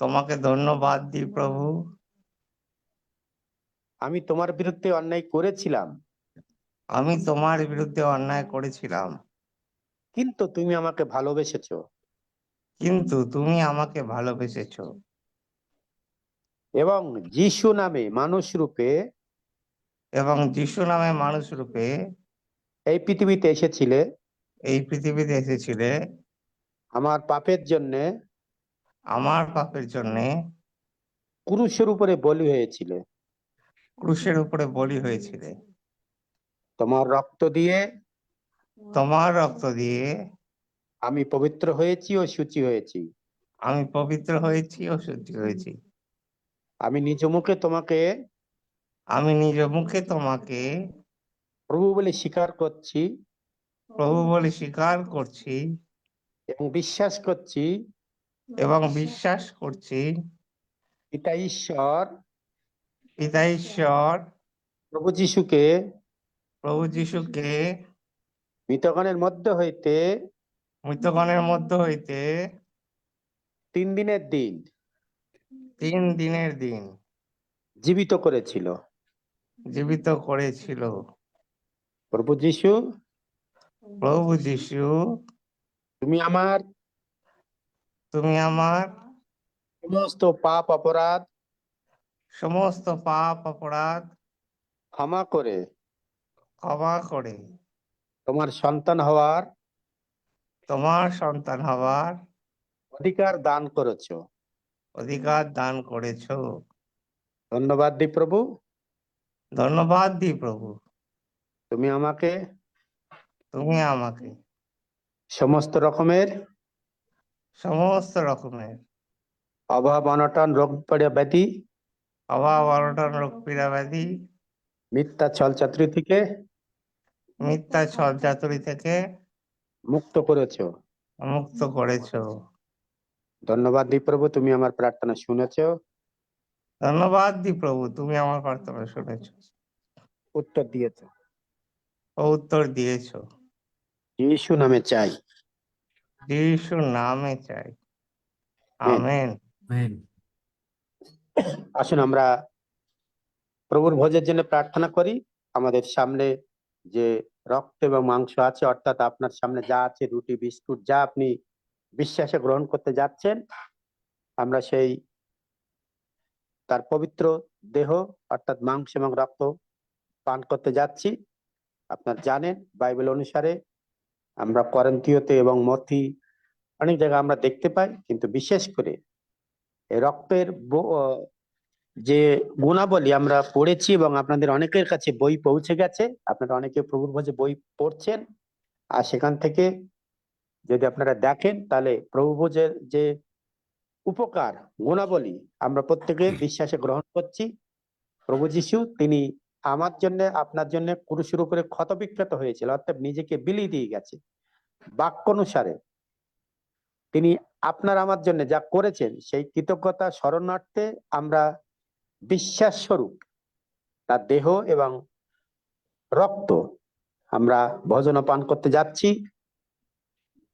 তোমাকে ধন্যবাদ দিই প্রভু, আমি তোমার বিরুদ্ধে অন্যায় করেছিলাম, আমি তোমার বিরুদ্ধে অন্যায় করেছিলাম, কিন্তু তুমি আমাকে ভালোবেসেছো, কিন্তু তুমি আমাকে ভালোবেসেছো, এবং যিশু নামে মানুষ রূপে এবং যিশু নামে মানুষ রূপে এই পৃথিবীতে এসেছিলে, এই পৃথিবীতে এসেছিলে আমার পাপের জন্যে আমার পাপের জন্য, ক্রুশের উপরে বলি হয়েছিলে। ক্রুশের উপরে বলি হয়েছিলে। তোমার রক্ত দিয়ে তোমার রক্ত দিয়ে আমি পবিত্র হয়েছি ও শুচি হয়েছি। আমি পবিত্র হয়েছি ও শুদ্ধ হয়েছি। আমি নিজ মুখে তোমাকে আমি নিজ মুখে তোমাকে প্রভু বলে স্বীকার করছি প্রভু বলে স্বীকার করছি এবং বিশ্বাস করছি এবং বিশ্বাস করছি পিতা ঈশ্বর পিতা ঈশ্বর প্রভু যিশুকে প্রভু যিশুকে মৃতগণের মধ্যে হইতে মৃতগণের মধ্য হইতে 3 দিনের দিন 3 দিনের দিন জীবিত করেছিল। জীবিত করেছিল। প্রভু যিশু, প্রভু যিশু, তুমি আমার সমস্ত পাপ অপরাধ ক্ষমা করে তোমার সন্তান হওয়ার অধিকার দান করেছো। ধন্যবাদ দিই প্রভু, ধন্যবাদ দিই প্রভু, তুমি আমাকে তুমি আমাকে সমস্ত রকমের অভাব অনটন রোগ ব্যাধি রোগ পীড়া ব্যাধি মিথ্যা ছলচাতুরি থেকে মুক্ত করেছো। মুক্ত করেছো। ধন্যবাদ দিই প্রভু, তুমি আমার প্রার্থনা শুনেছো, ধন্যবাদ দিই প্রভু, তুমি আমার প্রার্থনা শুনেছো উত্তর দিয়েছো। ও উত্তর দিয়েছো। যিশু নামে চাই, যিশুর নামে চাই, আমেন। আমেন। আসুন আমরা প্রভুর ভোজের জন্য প্রার্থনা করি। আমাদের সামনে যে রক্ত এবং মাংস আছে, অর্থাৎ আপনার সামনে যা আছে, রুটি বিস্কুট, যা আপনি বিশ্বাসে গ্রহণ করতে যাচ্ছেন, আমরা সেই তার পবিত্র দেহ অর্থাৎ মাংস এবং রক্ত পান করতে যাচ্ছি। আপনার জানেন বাইবেল অনুসারে আমরা করিন্থীয়তে এবং মথি অনেক জায়গায় আমরা দেখতে পাই, কিন্তু বিশেষ করে এই রক্তের যে গুণাবলী আমরা পড়েছি এবং আপনাদের অনেকের কাছে বই পৌঁছে গেছে, আপনারা অনেকে প্রভুর ভোজে বই পড়ছেন, আর সেখান থেকে যদি আপনারা দেখেন তাহলে প্রভু ভোজের যে উপকার গুণাবলী আমরা প্রত্যেকে বিশ্বাসে গ্রহণ করছি। প্রভু যিশু তিনি আমার জন্য আপনার জন্য ক্রুশের উপরে ক্ষতবিক্ষত হয়েছিল, অর্থাৎ নিজেকে বিলিয়ে দিয়ে গেছে। বাক্য অনুসারে তিনি আপনার আমার জন্য যা করেছেন সেই কৃতজ্ঞতা স্মরণার্থে আমরা বিশ্বাস স্বরূপ তার দেহ এবং রক্ত আমরা ভোজন পান করতে যাচ্ছি।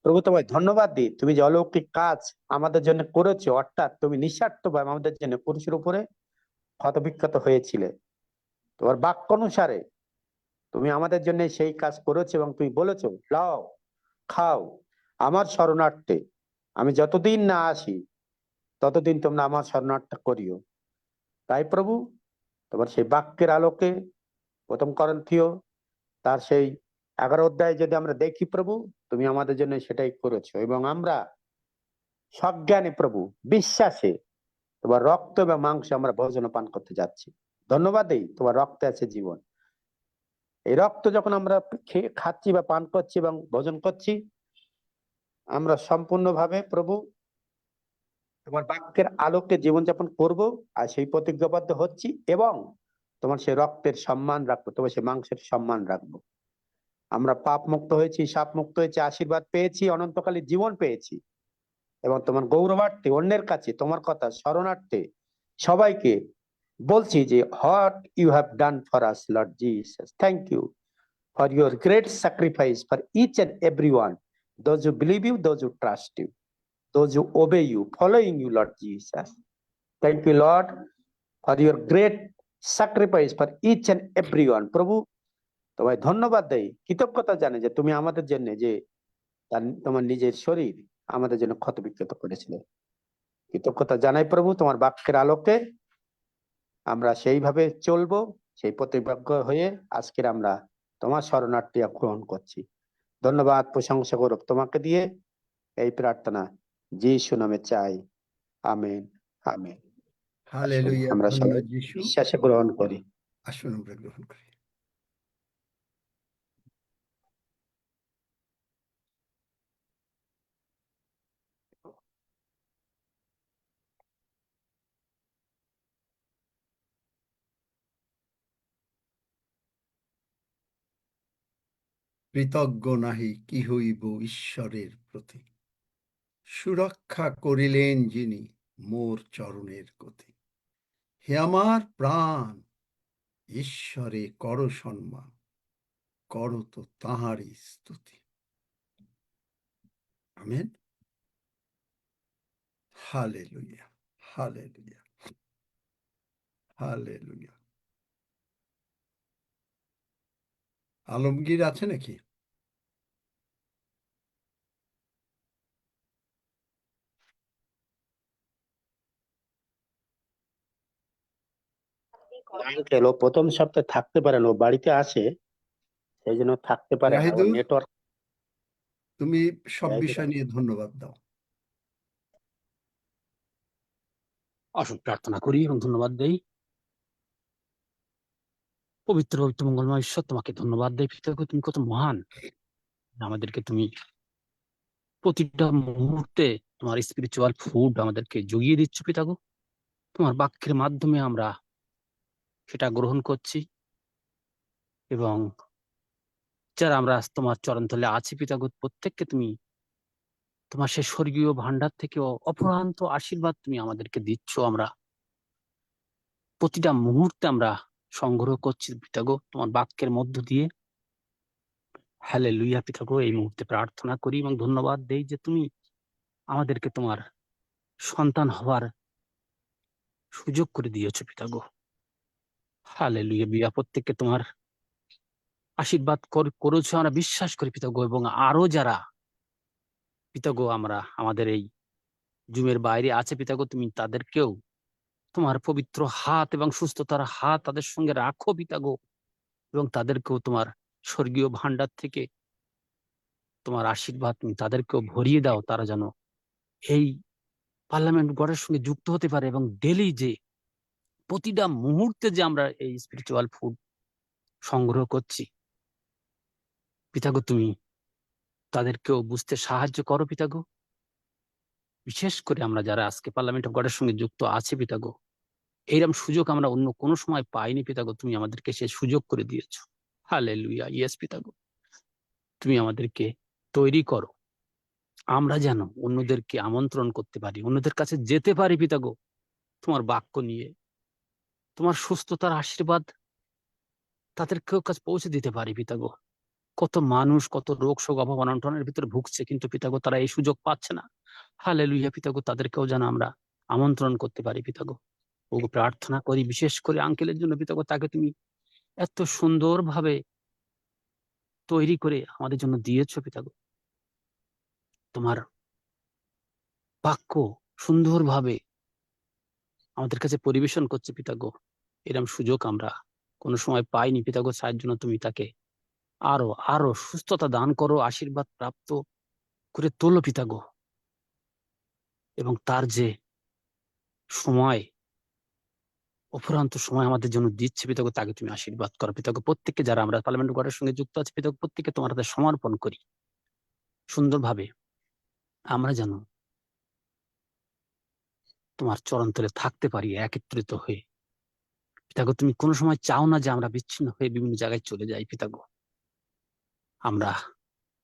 প্রভু তোমায় ধন্যবাদ দিই, তুমি যে অলৌকিক কাজ আমাদের জন্য করেছো, অর্থাৎ তুমি নিঃস্বার্থভাবে আমাদের জন্য ক্রুশের উপরে ক্ষতবিক্ষত হয়েছিলে। তোমার বাক্য অনুসারে তুমি আমাদের জন্য সেই কাজ করেছো এবং তুমি বলেছো, লাও খাও আমার শরণার্থে, আমি যতদিন না আসি ততদিন তোমরা আমার শরণার্থে করিও। তাই প্রভু তোমার সেই বাক্যের আলোকে প্রথম করন্থীয় তার সেই 11 অধ্যায়ে যদি আমরা দেখি প্রভু, তুমি আমাদের জন্য সেটাই করেছো এবং আমরা সজ্ঞানে প্রভু বিশ্বাসে তোমার রক্ত এবং মাংস আমরা ভোজন পান করতে যাচ্ছি। ধন্যবাদ দেই, তোমার রক্তে আছে জীবন। এই রক্ত যখন আমরা খাচ্ছি বা পান করছি এবং ভোজন করছি, আমরা সম্পূর্ণভাবে প্রভু তোমার বাক্যের আলোকে জীবনযাপন করব, আর সেই প্রতিজ্ঞাবদ্ধ হচ্ছি এবং তোমার সেই রক্তের সম্মান রাখবো, তোমার সেই মাংসের সম্মান রাখবো। আমরা পাপ মুক্ত হয়েছি, সাপ মুক্ত হয়েছি, আশীর্বাদ পেয়েছি, অনন্তকালীন জীবন পেয়েছি এবং তোমার গৌরবার্থে অন্যের কাছে তোমার কথা শরণার্থে সবাইকে বলছি যে what you have done for us Lord Jesus, thank you for your great sacrifice for each and everyone, those who believe you, those who trust you, those who obey you, following you, Lord Jesus. Thank you, Lord, for your great sacrifice for each and everyone. প্রভু তোমায় ধন্যবাদ দেই, কৃতজ্ঞতা জানে যে তুমি আমাদের জন্য যে তোমার নিজের শরীর আমাদের জন্য ক্ষতবিক্ষত করেছিলে। কৃতজ্ঞতা জানাই প্রভু, তোমার বাক্যের আলোকে আমরা সেইভাবে চলবো, সেই প্রতিজ্ঞ হয়ে আজকের আমরা তোমার শরণার্থী গ্রহণ করছি। ধন্যবাদ, প্রশংসা গৌরব তোমাকে দিয়ে এই প্রার্থনা যিশু নামে চাই, আমেন আমেন। হালেলুয়া, আমরা ধন্য সবাই যিশু। বিশ্বাসে গ্রহণ করি। আসুন আমরা গ্রহণ করি। কৃতজ্ঞ নাহি কি হইব ঈশ্বরের প্রতি, সুরক্ষা করিলেন যিনি মোর চরণের গতি। হে আমার প্রাণ, ঈশ্বরে কর সম্মান, কর তো তাঁহারই স্তুতি। Amen. Hallelujah, hallelujah, hallelujah. Alamgir আছে নাকি? আঙ্কেল ও প্রথম সপ্তাহে থাকতে পারেন, ও বাড়িতে আসে, সেই জন্য থাকতে পারে না, ওর জাহিদুর, নেটওয়ার্ক। তুমি সব বিষয় নিয়ে ধন্যবাদ দাও। আসুন প্রার্থনা করি এবং ধন্যবাদ দেই। পবিত্র পবিত্র মঙ্গলময় ঈশ্বর, তোমাকে ধন্যবাদ দেই পিতাগো, তুমি কত মহান। আমাদেরকে তুমি প্রতিটা মুহূর্তে তোমার স্পিরিচুয়াল ফুড আমাদেরকে জুগিয়ে দিচ্ছ পিতাগো। তোমার বাক্যের মাধ্যমে আমরা সেটা গ্রহণ করছি এবং যারা আমরা তোমার চরণতলে আছি পিতাগো, প্রত্যেককে তুমি তোমার সে স্বর্গীয় ভান্ডার থেকে অপরন্ত আশীর্বাদ তুমি আমাদেরকে দিচ্ছ। আমরা প্রতিটা মুহূর্তে আমরা সংগ্রহ করছি পিতাগো তোমার বাক্যের মধ্য দিয়ে। হালেলুয়া পিতাগো, এই মুহূর্তে প্রার্থনা করি এবং ধন্যবাদ দেই যে তুমি আমাদেরকে তোমার সন্তান হওয়ার সুযোগ করে দিয়েছো পিতাগো। হালেলুয়া, বিয়া প্রত্যেককে তোমার আশীর্বাদ করেছো আমরা বিশ্বাস করি পিতাগো। এবং আরো যারা পিতাগো আমরা আমাদের এই জুমের বাইরে আছে পিতাগো, তুমি তাদেরকেও তোমার পবিত্র হাত এবং সুস্থতার হাত তাদের সঙ্গে রাখো পিতাগো, এবং তাদেরকেও তোমার স্বর্গীয় ভান্ডার থেকে তোমার আশীর্বাদ তুমি তাদেরকেও ভরিয়ে দাও, তারা যেন এই পার্লামেন্ট গড়ের সঙ্গে যুক্ত হতে পারে এবং ডেলি যে প্রতিটা মুহূর্তে যে আমরা এই স্পিরিচুয়াল ফুড সংগ্রহ করছি, পিতাগো তুমি তাদেরকেও বুঝতে সাহায্য করো পিতাগো। বিশেষ করে আমরা যারা আজকে পার্লামেন্ট অফ গডের সঙ্গে যুক্ত আছি পিতাগো, এইরকম সুযোগ আমরা অন্য কোনো সময় পাইনি পিতাগো, তুমি আমাদেরকে সে সুযোগ করে দিয়েছো। হালেলুয়া, ইয়েস পিতাগো, তুমি আমাদেরকে তৈরি করো, আমরা যেন অন্যদেরকে আমন্ত্রণ করতে পারি, অন্যদের কাছে যেতে পারি পিতাগো, তোমার বাক্য নিয়ে, তোমার সুস্থতার আশীর্বাদ তাদেরকেও কাছে পৌঁছে দিতে পারি পিতাগো। কত মানুষ কত রোগ শোক অভাব অনটনের ভিতরে ভুগছে, কিন্তু পিতাগো তারা এই সুযোগ পাচ্ছে না। হালেলুয়া পিতাগো, তাদেরকেও যেন আমরা আমন্ত্রণ করতে পারি পিতাগো। ও প্রার্থনা করি বিশেষ করে আঙ্কেলের জন্য পিতাগো, তাকে তুমি এত সুন্দরভাবে তৈরি করে আমাদের জন্য দিয়েছো পিতাগো। তোমার বাক্য সুন্দরভাবে আমাদের কাছে পরিবেশন করছে পিতাগো, এরকম সুযোগ আমরা কোনো সময় পাইনি পিতাগো। তার জন্য তুমি তাকে আরো আরো সুস্থতা দান করো, আশীর্বাদ প্রাপ্ত করে তোলো পিতাগো। এবং তার যে সময় অফুরন্ত সময় আমাদের জন্য দিচ্ছে পিতাগো, তাকে তুমি আশীর্বাদ করো পিতাগো। প্রত্যেককে যারা আমরা পার্লামেন্ট গড়ের সঙ্গে যুক্ত আছি পিতাগো, প্রত্যেককে তোমার হাতে সমর্পণ করি সুন্দরভাবে, আমরা যেন তোমার চরণতলে থাকতে পারি একত্রিত হয়ে পিতাগো। তুমি কোনো সময় চাও না যে আমরা বিচ্ছিন্ন হয়ে বিভিন্ন জায়গায় চলে যাই পিতাগো। আমরা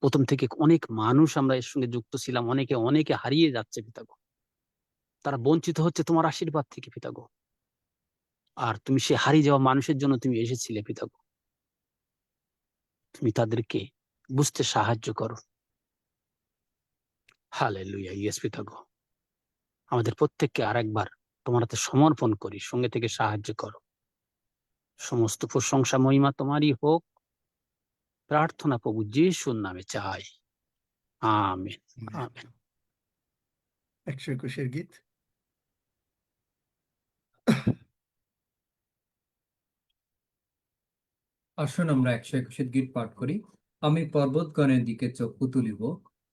প্রথম থেকে অনেক মানুষ আমরা এর সঙ্গে যুক্ত ছিলাম, অনেকে অনেকে হারিয়ে যাচ্ছে পিতাগো, তারা বঞ্চিত হচ্ছে তোমার আশীর্বাদ থেকে পিতাগো। আর তুমি সে হারিয়ে যাওয়া মানুষের জন্য তুমি এসেছিলে পিতাগো, তুমি তাদেরকে বুঝতে সাহায্য করো। হালেলুয়া, ইয়েস পিতাগো, আমাদের প্রত্যেককে আরেকবার তোমার হাতে সমর্পণ করি, সঙ্গে থেকে সাহায্য করো। সমস্ত প্রশংসা মহিমা তোমারই হোক, প্রার্থনা প্রভু যিশুর নামে চাই, আমেন আমেন। 121 গীত। আসুন আমরা 121 গীত পাঠ করি। আমি পর্বতগণের দিকে চক্ষু তুলিব,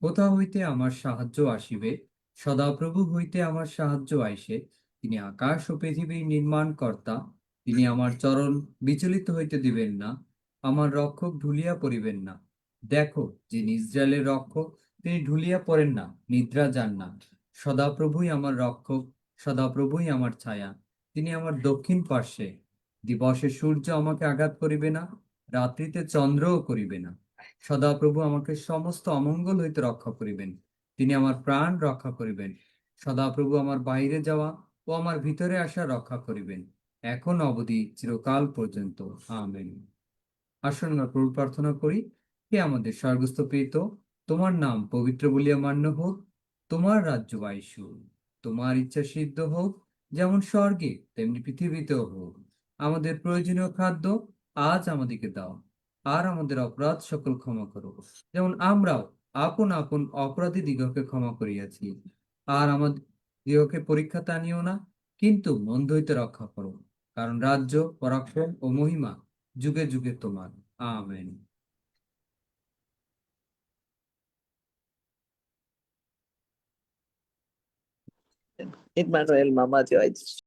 কোথা হইতে আমার সাহায্য আসিবে? সদাপ্রভু হইতে আমার সাহায্য আইসে। তিনি আকাশ ও পৃথিবীর নির্মাণ কর্তা। তিনি আমার চরণ বিচলিত হইতে দিবেন না, আমার রক্ষক ঢুলিয়া পড়িবেন না। দেখো, যিনি ইসরায়েলের রক্ষক, তিনি ঢুলিয়া পড়েন না, নিদ্রা যান না। সদাপ্রভুই আমার রক্ষক, সদাপ্রভুই আমার ছায়া। তিনি আমার দক্ষিণ পার্শ্বে। দিবসে সূর্য আমাকে আঘাত করিবে না, রাত্রিতে চন্দ্রও করিবে না। সদাপ্রভু আমাকে সমস্ত অমঙ্গল হইতে রক্ষা করিবেন। তিনি আমার প্রাণ রক্ষা করিবেন। সদাপ্রভু আমার বাইরে যাওয়া ও আমার ভিতরে আসা রক্ষা করিবেন, এখন অবধি চিরকাল পর্যন্ত। আমেন। আসুন আমরা প্রভু প্রার্থনা করি। হে আমাদের স্বর্গস্থ পিতা, তোমার নাম পবিত্র বলিয়া মান্য হোক, তোমার রাজ্য আইসুক, তোমার ইচ্ছা সিদ্ধ হোক, যেমন স্বর্গে তেমনি পৃথিবীতেও হোক। আমাদের প্রয়োজনীয় খাদ্য আজ আমাদেরকে দাও, আর আমাদের অপরাধ সকল ক্ষমা করো, যেমন আমরাও আপন আপন অপরাধী দিগকে ক্ষমা করিয়াছি। আর আমাদের দিগকে পরীক্ষাতে আনিও না, কিন্তু মন্দ হইতে রক্ষা করো, কারণ রাজ্য, পরাক্রম ও মহিমা যুগে যুগে তোমার। আমেন। Emmanuel, Mama Joyce.